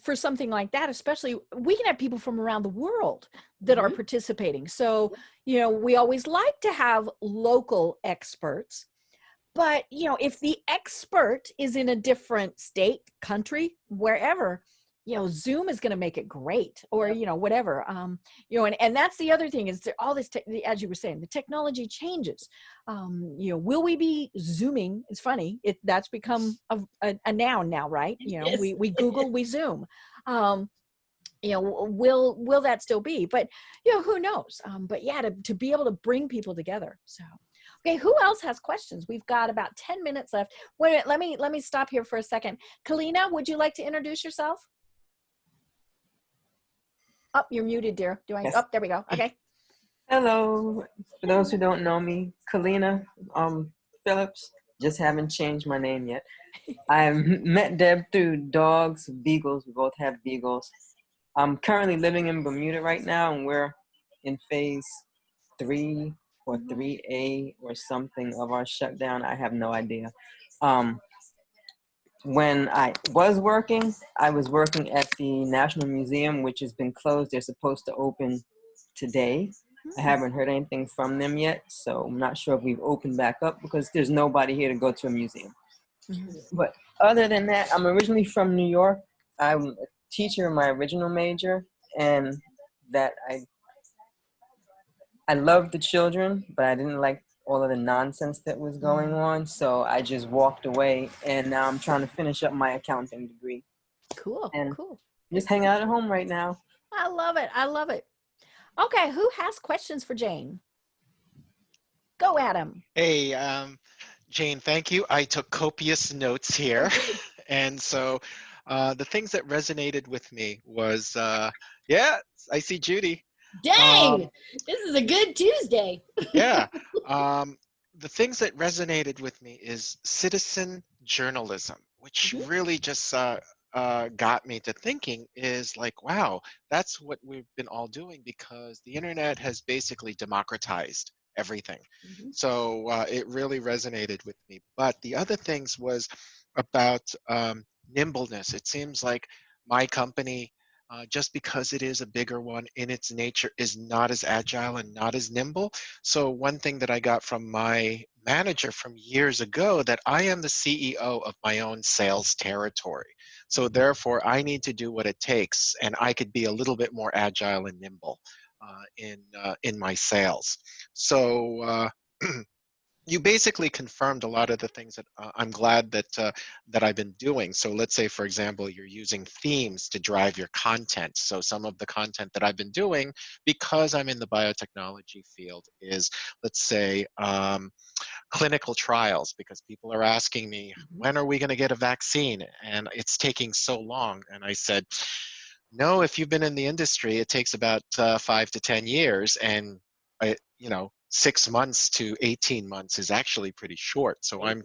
for something like that, especially, we can have people from around the world that are participating. So, we always like to have local experts, but, if the expert is in a different state, country, wherever, Zoom is going to make it great, or, whatever, and that's the other thing is that all this, as you were saying, the technology changes. Will we be Zooming? It's funny. That's become a noun now, right? Yes. We Google, we Zoom. Will that still be? But, who knows? But yeah, to be able to bring people together. So, okay, who else has questions? We've got about 10 minutes left. Wait, let me stop here for a second. Kalina, would you like to introduce yourself? Oh, you're muted, dear. Yes. Oh, there we go. Okay. Hello. For those who don't know me, Kalina Phillips. Just haven't changed my name yet. I've met Deb through dogs, beagles. We both have beagles. I'm currently living in Bermuda right now, and we're in phase 3 or 3A or something of our shutdown. I have no idea. When I was working at the National Museum, which has been closed. They're supposed to open today. I haven't heard anything from them yet, so I'm not sure if we've opened back up because there's nobody here to go to a museum. But other than that, I'm originally from New York. I'm a teacher in my original major, and that I loved the children, but I didn't like all of the nonsense that was going on, so I just walked away, and now I'm trying to finish up my accounting degree. Cool, And cool. just hang out at home right now. I love it. I love it. Okay, who has questions for Jane? Go, Adam. Hey, Jane, thank you. I took copious notes here. And so the things that resonated with me was, yeah, I see Judy. Dang, this is a good Tuesday. Yeah. The things that resonated with me is citizen journalism, which really just got me to thinking is like, wow, that's what we've been all doing because the internet has basically democratized everything. So it really resonated with me. But the other things was about nimbleness. It seems like my company, just because it is a bigger one in its nature, is not as agile and not as nimble. So one thing that I got from my manager from years ago, that I am the CEO of my own sales territory. So therefore, I need to do what it takes, and I could be a little bit more agile and nimble in my sales. So you basically confirmed a lot of the things that I'm glad that I've been doing. So let's say, for example, you're using themes to drive your content. So some of the content that I've been doing, because I'm in the biotechnology field, is, let's say, clinical trials, because people are asking me, when are we going to get a vaccine? And it's taking so long. And I said, no, if you've been in the industry, it takes about 5 to 10 years. And, 6 months to 18 months is actually pretty short. So I'm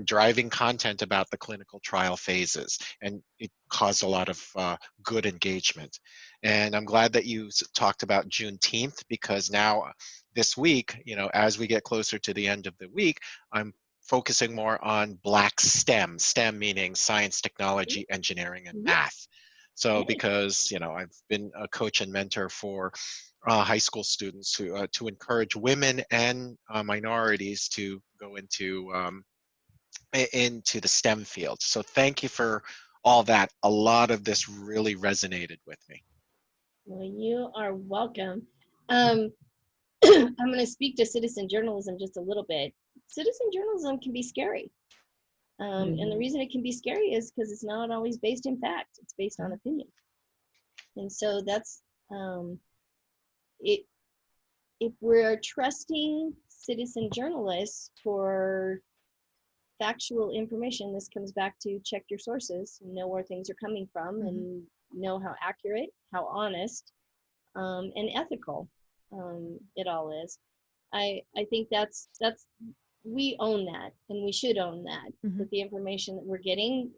driving content about the clinical trial phases, and it caused a lot of good engagement. And I'm glad that you talked about Juneteenth, because now this week, as we get closer to the end of the week, I'm focusing more on Black STEM meaning science, technology, engineering, and math. So because, I've been a coach and mentor for high school students to encourage women and minorities to go into the STEM field. So thank you for all that. A lot of this really resonated with me. Well, you are welcome. I'm going to speak to citizen journalism just a little bit. Citizen journalism can be scary. And the reason it can be scary is because it's not always based in fact. It's based on opinion. And so that's it. If we're trusting citizen journalists for factual information, this comes back to check your sources, know where things are coming from, and know how accurate, how honest, and ethical it all is. I think that's we own that, and we should own that. That the information that we're getting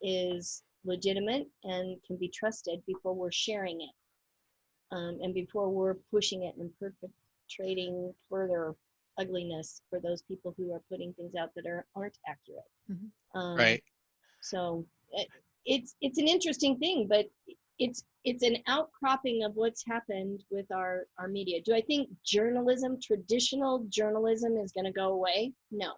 is legitimate and can be trusted before we're sharing it, and before we're pushing it and perpetrating further ugliness for those people who are putting things out that aren't accurate. Right. So it's an interesting thing, but it's an outcropping of what's happened with our media. Do I think traditional journalism is going to go away? No.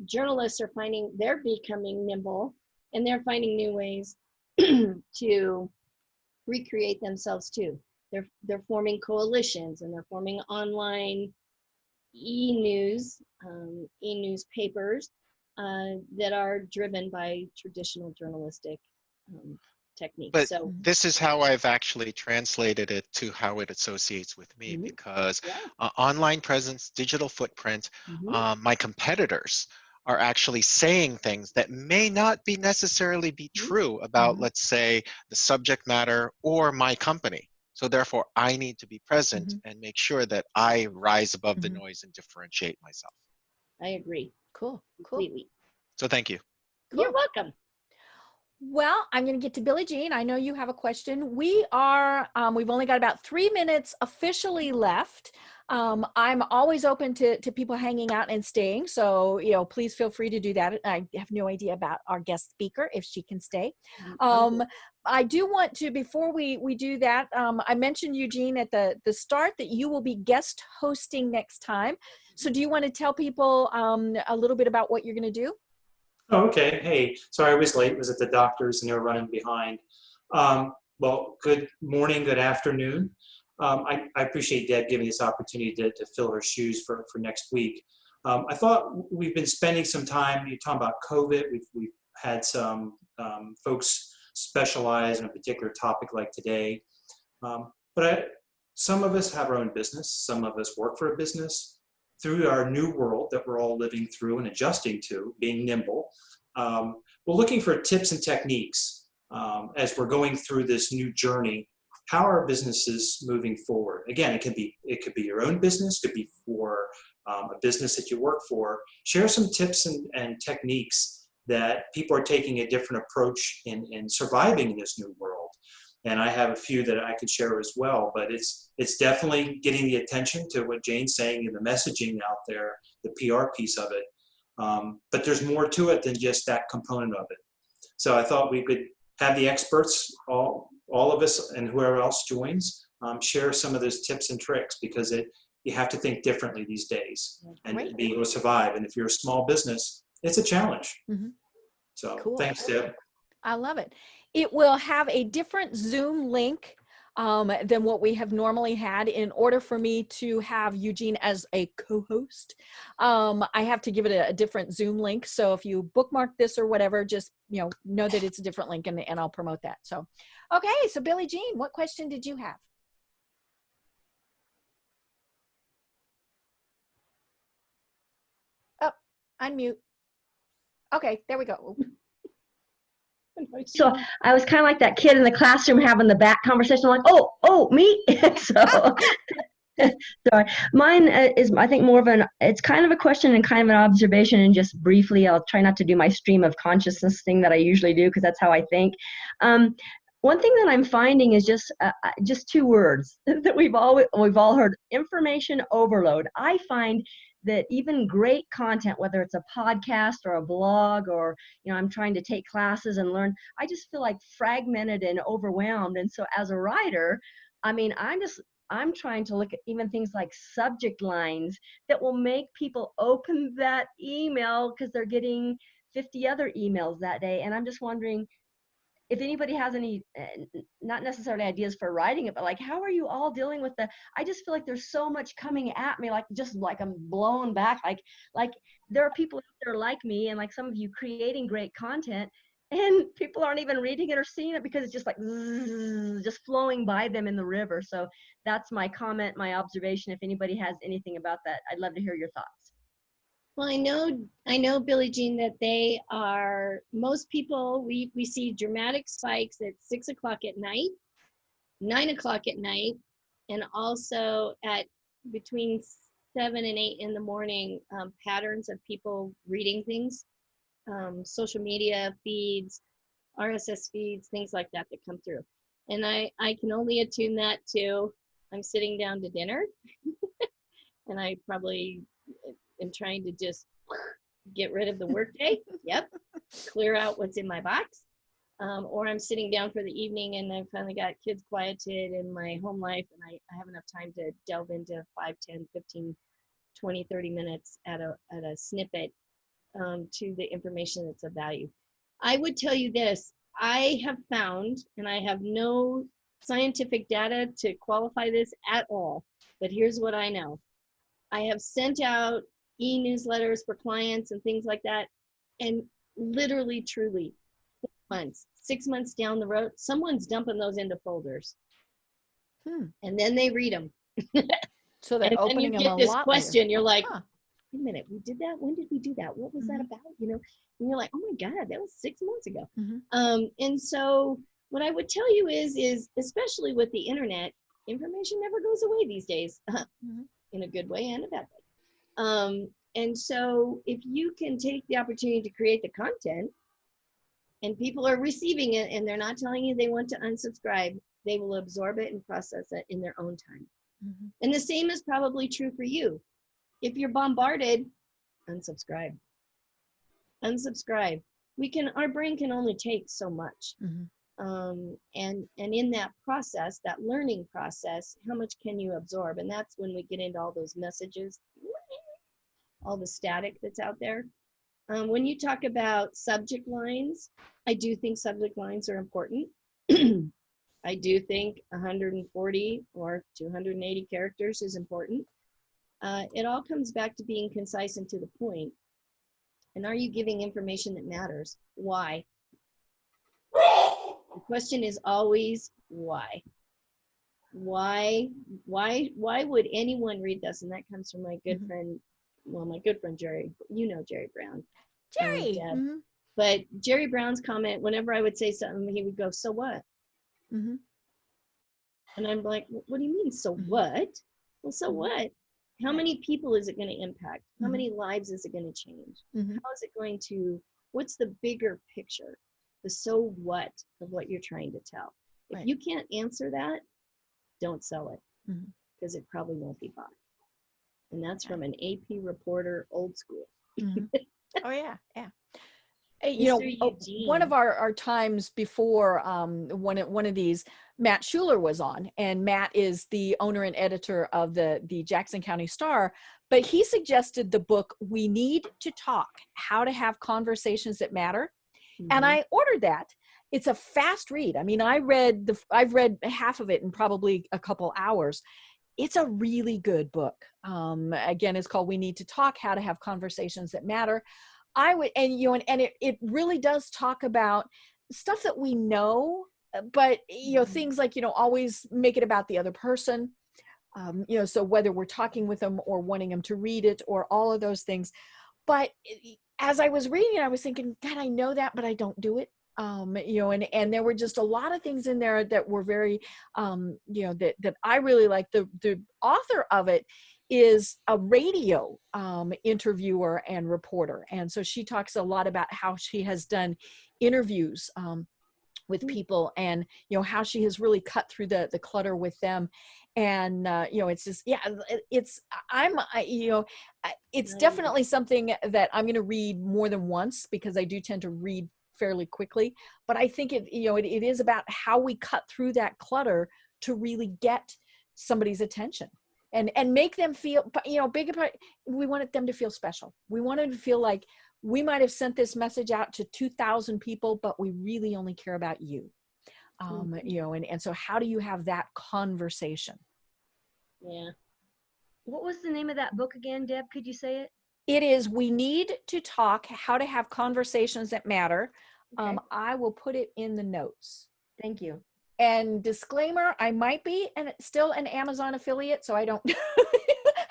Journalists are they're becoming nimble, and they're finding new ways to recreate themselves too. They're forming coalitions, and they're forming online e-newspapers that are driven by traditional journalistic techniques. But So this is how I've actually translated it to how it associates with me, because online presence, digital footprint, my competitors are actually saying things that may not be necessarily be true about, let's say, the subject matter or my company. So therefore, I need to be present and make sure that I rise above the noise and differentiate myself. I agree Cool. completely. So thank you. You're welcome. Well, I'm going to get to Billie Jean. I know you have a question. We've only got about 3 minutes officially left. I'm always open to people hanging out and staying. So, please feel free to do that. I have no idea about our guest speaker, if she can stay. I do want to, before we do that, I mentioned, Eugene, at the start that you will be guest hosting next time. So do you want to tell people a little bit about what you're going to do? Oh, okay. Hey, sorry I was late. Was at the doctor's and they were running behind. Well, good morning, good afternoon. I appreciate Deb giving this opportunity to fill her shoes for next week. I thought we've been spending some time, you're talking about COVID. We've had some folks specialize in a particular topic like today. Some of us have our own business. Some of us work for a business. Through our new world that we're all living through and adjusting to, being nimble, we're looking for tips and techniques as we're going through this new journey. How are businesses moving forward? Again, it could be your own business, could be for a business that you work for. Share some tips and techniques that people are taking a different approach in surviving in this new world. And I have a few that I could share as well, but it's definitely getting the attention to what Jane's saying and the messaging out there, the PR piece of it. But there's more to it than just that component of it. So I thought we could have the experts, all of us and whoever else joins, share some of those tips and tricks, because you have to think differently these days and be able to survive. And if you're a small business, it's a challenge. Mm-hmm. So cool. Thanks, Deb. I love it. It will have a different Zoom link than what we have normally had. In order for me to have Eugene as a co-host, I have to give it a different Zoom link. So if you bookmark this or whatever, just know that it's a different link, and I'll promote that. So, okay. So Billie Jean, what question did you have? Oh, unmute. Okay, there we go. So I was kind of like that kid in the classroom having the back conversation, like, oh, me. So sorry. Mine is, I think, more of it's kind of a question and kind of an observation. And just briefly, I'll try not to do my stream of consciousness thing that I usually do, because that's how I think. One thing that I'm finding is just two words that we've all heard: information overload. I find that even great content, whether it's a podcast or a blog, or I'm trying to take classes and learn, I just feel like fragmented and overwhelmed. And so as a writer, I'm trying to look at even things like subject lines that will make people open that email because they're getting 50 other emails that day. And I'm just wondering if anybody has any, not necessarily ideas for writing it, but like, how are you all dealing with I just feel like there's so much coming at me, like I'm blown back. Like there are people out there like me, and like some of you, creating great content, and people aren't even reading it or seeing it because it's just like just flowing by them in the river. So that's my comment, my observation. If anybody has anything about that, I'd love to hear your thoughts. Well, I know, Billie Jean, that most people, we see dramatic spikes at 6 o'clock at night, 9 o'clock at night, and also at between 7 and 8 in the morning, patterns of people reading things, social media feeds, RSS feeds, things like that come through. And I can only attune that to, I'm sitting down to dinner and I probably am trying to just get rid of the workday. Yep. Clear out what's in my box. Or I'm sitting down for the evening and I've finally got kids quieted in my home life, and I have enough time to delve into 5, 10, 15, 20, 30 minutes at a snippet to the information that's of value. I would tell you this, I have found, and I have no scientific data to qualify this at all, but here's what I know. I have sent out e-newsletters for clients and things like that, and literally, truly, 6 months down the road, someone's dumping those into folders, and then they read them. So they're opening them a lot. And then you get this question, later. You're like, wait a minute, we did that? When did we do that? What was that about? And you're like, oh my God, that was 6 months ago. And so what I would tell you is especially with the internet, information never goes away these days, in a good way and a bad way. And so if you can take the opportunity to create the content and people are receiving it and they're not telling you they want to unsubscribe, they will absorb it and process it in their own time. Mm-hmm. And the same is probably true for you. If you're bombarded, unsubscribe. Unsubscribe. Our brain can only take so much. Mm-hmm. And in that process, that learning process, how much can you absorb? And that's when we get into all those messages, all the static that's out there. When you talk about subject lines, I do think subject lines are important. I do think 140 or 280 characters is important. It all comes back to being concise and to the point. And are you giving information that matters? Why? The question is always why. Why would anyone read this? And that comes from my good friend, well, my good friend Jerry. You know Jerry Brown. Jerry. But Jerry Brown's comment, whenever I would say something, he would go, "So what?" And I'm like, "What do you mean, so what?" Well, so what? How many people is it going to impact? How many lives is it going to change? How is it going to, what's the bigger picture? The so what of what you're trying to tell. If you can't answer that, don't sell it, because it probably won't be bought. And that's from an AP reporter, old school. Oh yeah. You know, one of our times before one of these, Matt Schuler was on, and Matt is the owner and editor of the Jackson County Star, but he suggested the book We Need to Talk: How to Have Conversations That Matter. And I ordered that. It's a fast read. I mean, I've read half of it in probably a couple hours. It's a really good book. Again, it's called We Need to Talk: How to Have Conversations That Matter. It really does talk about stuff that we know, but things like always make it about the other person. So whether we're talking with them or wanting them to read it or all of those things. But as I was reading it, I was thinking, God, I know that, but I don't do it. And there were just a lot of things in there that were very, that I really liked. The author of it is a radio interviewer and reporter. And so she talks a lot about how she has done interviews with people, and how she has really cut through the clutter with them. And it's just, it's definitely something that I'm going to read more than once, because I do tend to read fairly quickly. But I think it is about how we cut through that clutter to really get somebody's attention and make them feel, we wanted them to feel special. We wanted to feel like we might have sent this message out to 2,000 people, but we really only care about you. And so how do you have that conversation? Yeah. What was the name of that book again, Deb? Could you say it? It is We Need to Talk: How to Have Conversations That Matter. Okay. I will put it in the notes. Thank you. And disclaimer, I might be still an Amazon affiliate, so I don't I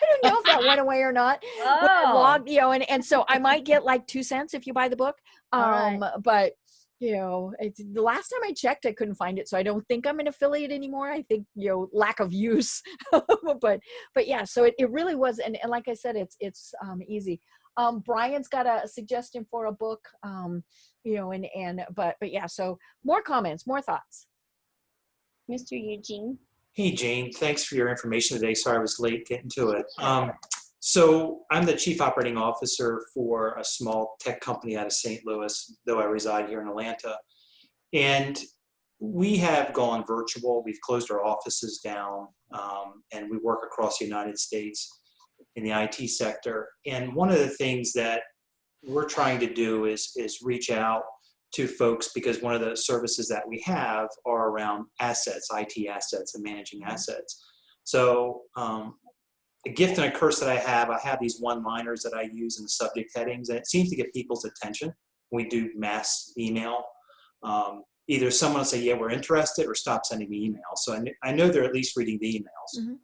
don't know if that went away or not. Oh. And so I might get like 2 cents if you buy the book. Right. But the last time I checked, I couldn't find it. So I don't think I'm an affiliate anymore. I think, lack of use. but yeah, so it really was. And like I said, it's easy. Brian's got a suggestion for a book, but yeah, so more comments, more thoughts. Mr. Eugene. Hey, Jane, thanks for your information today. Sorry I was late getting to it. So I'm the Chief Operating Officer for a small tech company out of St. Louis, though I reside here in Atlanta. And we have gone virtual. We've closed our offices down, and we work across the United States in the IT sector. And one of the things that we're trying to do is reach out to folks, because one of the services that we have are around assets, IT assets, and managing assets. So a gift and a curse that I have these one-liners that I use in the subject headings, and it seems to get people's attention when we do mass email. Either someone will say, yeah, we're interested, or stop sending me emails. So I know they're at least reading the emails. Mm-hmm.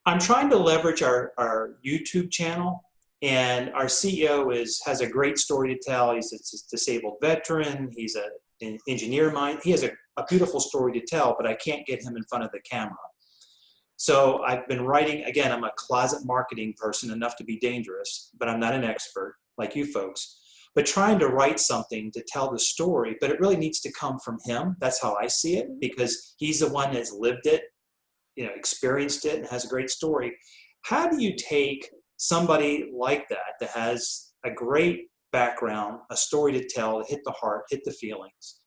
I'm trying to leverage our YouTube channel. And our CEO has a great story to tell. He's a disabled veteran. He's an engineer mind. He has a beautiful story to tell, but I can't get him in front of the camera. So I've been writing, again, I'm a closet marketing person, enough to be dangerous, but I'm not an expert like you folks. But trying to write something to tell the story, but it really needs to come from him. That's how I see it, because he's the one that's lived it, experienced it, and has a great story. How do you take somebody like that has a great background, a story to tell, hit the heart, hit the feelings,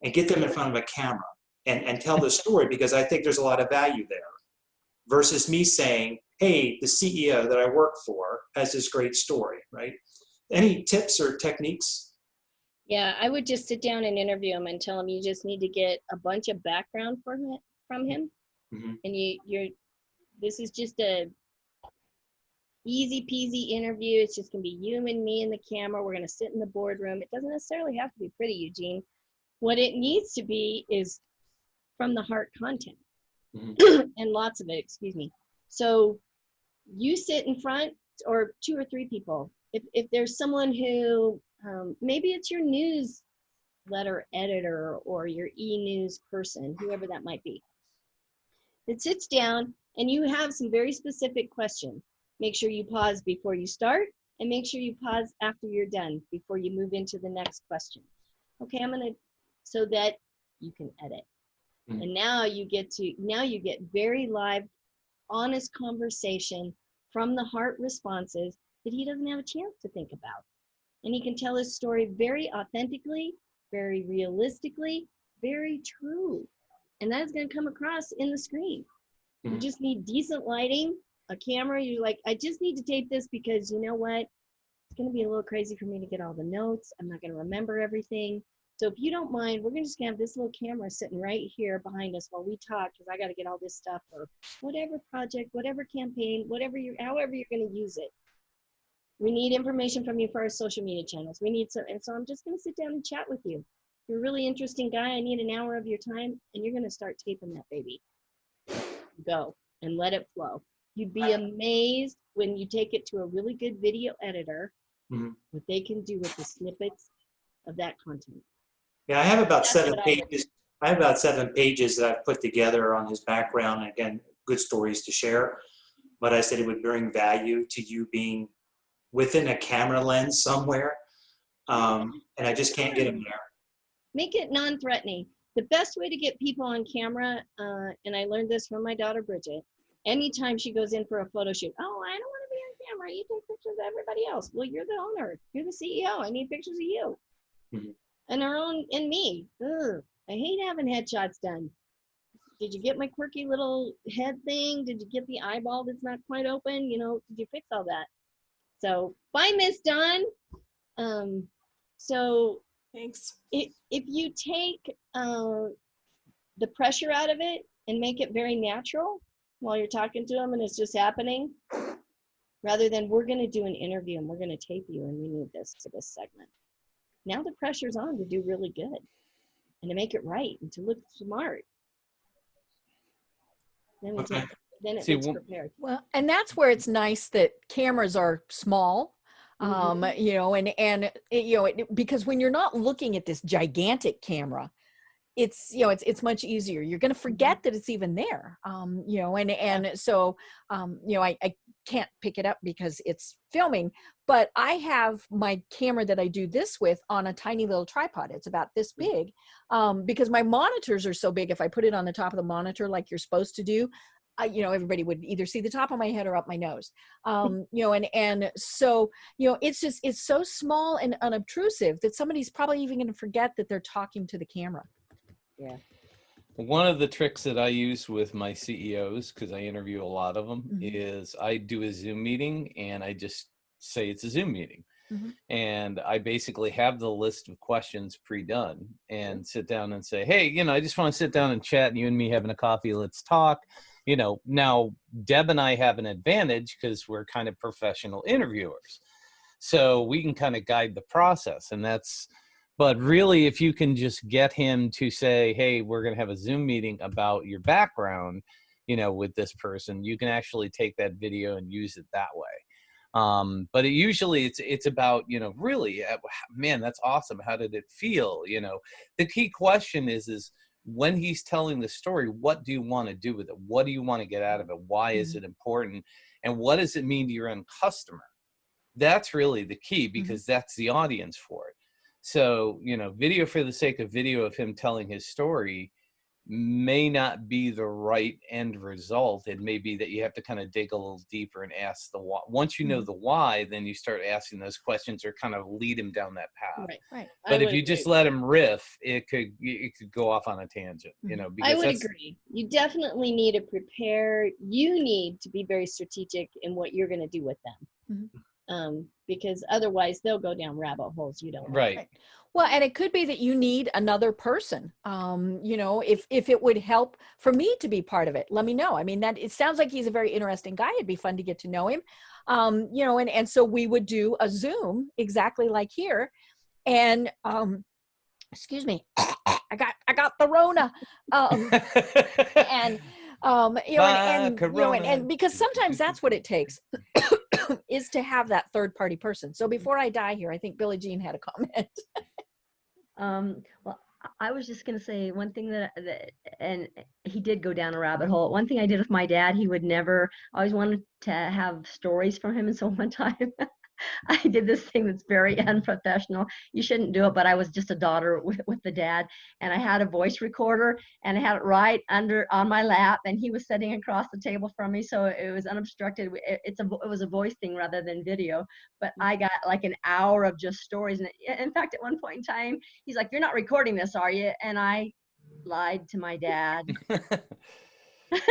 and get them in front of a camera and tell the story? Because I think there's a lot of value there, versus me saying, hey, the CEO that I work for has this great story, right? Any tips or techniques? Yeah, I would just sit down and interview him and tell him you just need to get a bunch of background from him. Mm-hmm. And this is just a easy peasy interview. It's just gonna be you and me and the camera. We're gonna sit in the boardroom. It doesn't necessarily have to be pretty, Eugene. What it needs to be is from the heart content. Mm-hmm. And lots of it, excuse me. So you sit in front, or 2 or 3 people. If there's someone who, maybe it's your newsletter editor or your e-news person, whoever that might be, that sits down and you have some very specific questions. Make sure you pause before you start, and make sure you pause after you're done before you move into the next question. Okay, so that you can edit. Mm-hmm. And now you get very live, honest conversation from the heart responses that he doesn't have a chance to think about. And he can tell his story very authentically, very realistically, very true. And that is going to come across in the screen. Mm-hmm. You just need decent lighting, a camera. You're like, I just need to tape this because you know what? It's going to be a little crazy for me to get all the notes. I'm not going to remember everything. So if you don't mind, we're just gonna have this little camera sitting right here behind us while we talk, because I got to get all this stuff for whatever project, whatever campaign, however you're gonna use it. We need information from you for our social media channels. And so I'm just gonna sit down and chat with you. You're a really interesting guy. I need an hour of your time, and you're gonna start taping that baby. Go and let it flow. You'd be amazed when you take it to a really good video editor, mm-hmm. what they can do with the snippets of that content. Yeah, I have about 7 pages. I have about 7 pages that I've put together on his background. And again, good stories to share. But I said it would bring value to you being within a camera lens somewhere. And I just can't get him there. Make it non-threatening. The best way to get people on camera, and I learned this from my daughter, Bridget, anytime she goes in for a photo shoot, oh, I don't want to be on camera. You take pictures of everybody else. Well, you're the owner. You're the CEO. I need pictures of you. Mm-hmm. And me. Ugh, I hate having headshots done. Did you get my quirky little head thing? Did you get the eyeball that's not quite open? Did you fix all that? So, bye, Miss Dawn. So, thanks. If you take the pressure out of it and make it very natural while you're talking to them and it's just happening, rather than we're going to do an interview and we're going to tape you and we need this for this segment. Now the pressure's on to do really good and to make it right and to look smart. Then it gets prepared. Well, and that's where it's nice that cameras are small, mm-hmm. Because when you're not looking at this gigantic camera, it's much easier. You're going to forget that it's even there, so I can't pick it up because it's filming, but I have my camera that I do this with on a tiny little tripod. It's about this big, because my monitors are so big. If I put it on the top of the monitor like you're supposed to do, everybody would either see the top of my head or up my nose, so it's so small and unobtrusive that somebody's probably even going to forget that they're talking to the camera. Yeah. One of the tricks that I use with my CEOs, because I interview a lot of them, mm-hmm. is I do a Zoom meeting and I just say it's a Zoom meeting. Mm-hmm. And I basically have the list of questions pre-done and sit down and say, hey, I just want to sit down and chat, and you and me having a coffee, let's talk. Now Deb and I have an advantage because we're kind of professional interviewers. So we can kind of guide the process, but really, if you can just get him to say, hey, we're going to have a Zoom meeting about your background, with this person, you can actually take that video and use it that way. But it's about, really, man, that's awesome. How did it feel? The key question is when he's telling the story, what do you want to do with it? What do you want to get out of it? Why is it important? And what does it mean to your end customer? That's really the key, because that's the audience for it. So, you know, video for the sake of video of him telling his story may not be the right end result. It may be that you have to kind of dig a little deeper and ask the why. Once you know the why, then you start asking those questions or kind of lead him down that path. Right. But if you just let him riff, it could go off on a tangent, you know, because I would agree. You definitely need to prepare. You need to be very strategic in what you're going to do with them. Because otherwise they'll go down rabbit holes you don't want. Right. Well, and it could be that you need another person. You know, if it would help for me to be part of it, let me know. I mean, that it sounds like he's a very interesting guy. It'd be fun to get to know him. You know, and so we would do a Zoom exactly like here. And excuse me, I got the Rona. And you know, and because sometimes that's what it takes is to have that third party person. So before I die here, I think Billie Jean had a comment. Well, I was just going to say one thing that, and he did go down a rabbit hole. One thing I did with my dad, he would never, I always wanted to have stories from him. And so one time I did this thing that's very unprofessional. You shouldn't do it, but I was just a daughter with the dad, and I had a voice recorder, and I had it right on my lap, and he was sitting across the table from me, so it was unobstructed. It was a voice thing rather than video, but I got like an hour of just stories. And in fact, at one point in time, he's like, "You're not recording this, are you?" And I lied to my dad.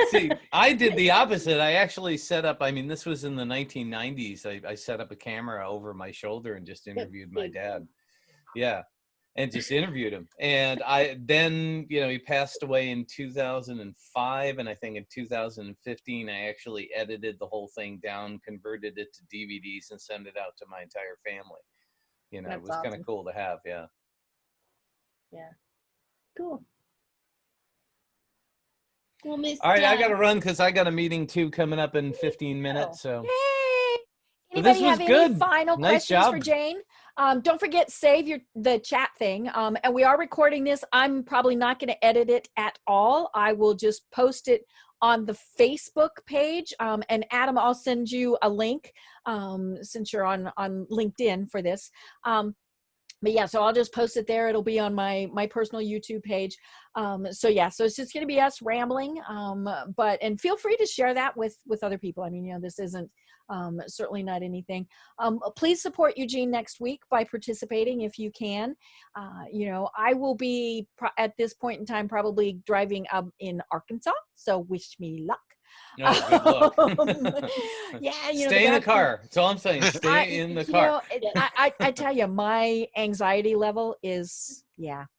See, I did the opposite. I actually set up, I mean, this was in the 1990s. I set up a camera over my shoulder and just interviewed my dad. Yeah. And just interviewed him. And then, you know, he passed away in 2005. And I think in 2015, I actually edited the whole thing down, converted it to DVDs, and sent it out to my entire family. You know, That's it was kind of cool to have. Yeah. Yeah. Cool. Well, Miss All right, I got to run because I got a meeting too coming up in 15 minutes. So, Yay! But Anybody this was have good. any final Nice questions job. for Jane? Don't forget, save the chat thing. And we are recording this. I'm probably not going to edit it at all. I will just post it on the Facebook page. And Adam, I'll send you a link since you're on LinkedIn for this. But yeah, so I'll just post it there. It'll be on my personal YouTube page. So yeah, so it's just going to be us rambling. And feel free to share that with other people. I mean, you know, this isn't certainly not anything. Please support Eugene next week by participating if you can. You know, I will be at this point in time probably driving up in Arkansas. So wish me luck. Oh, good luck. Yeah, you know, stay in the car. That's all I'm saying. Stay in the car. You know, I tell you, my anxiety level is,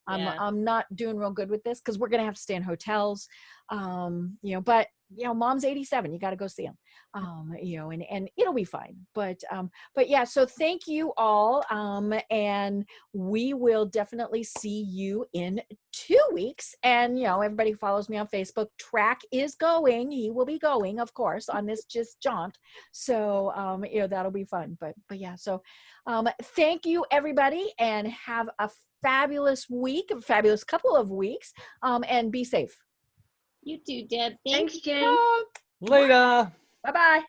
I'm not doing real good with this because we're gonna have to stay in hotels. You know, but you know, Mom's 87. You got to go see him. You know, and it'll be fine. But yeah. So thank you all. And we will definitely see you in 2 weeks. And you know, everybody who follows me on Facebook. Track is going. He will be going, of course, on this just jaunt. So you know, that'll be fun. But yeah. So thank you, everybody, and have a fabulous week, a fabulous couple of weeks. And be safe. You too, Deb. Thanks, Jane. Later. Bye-bye.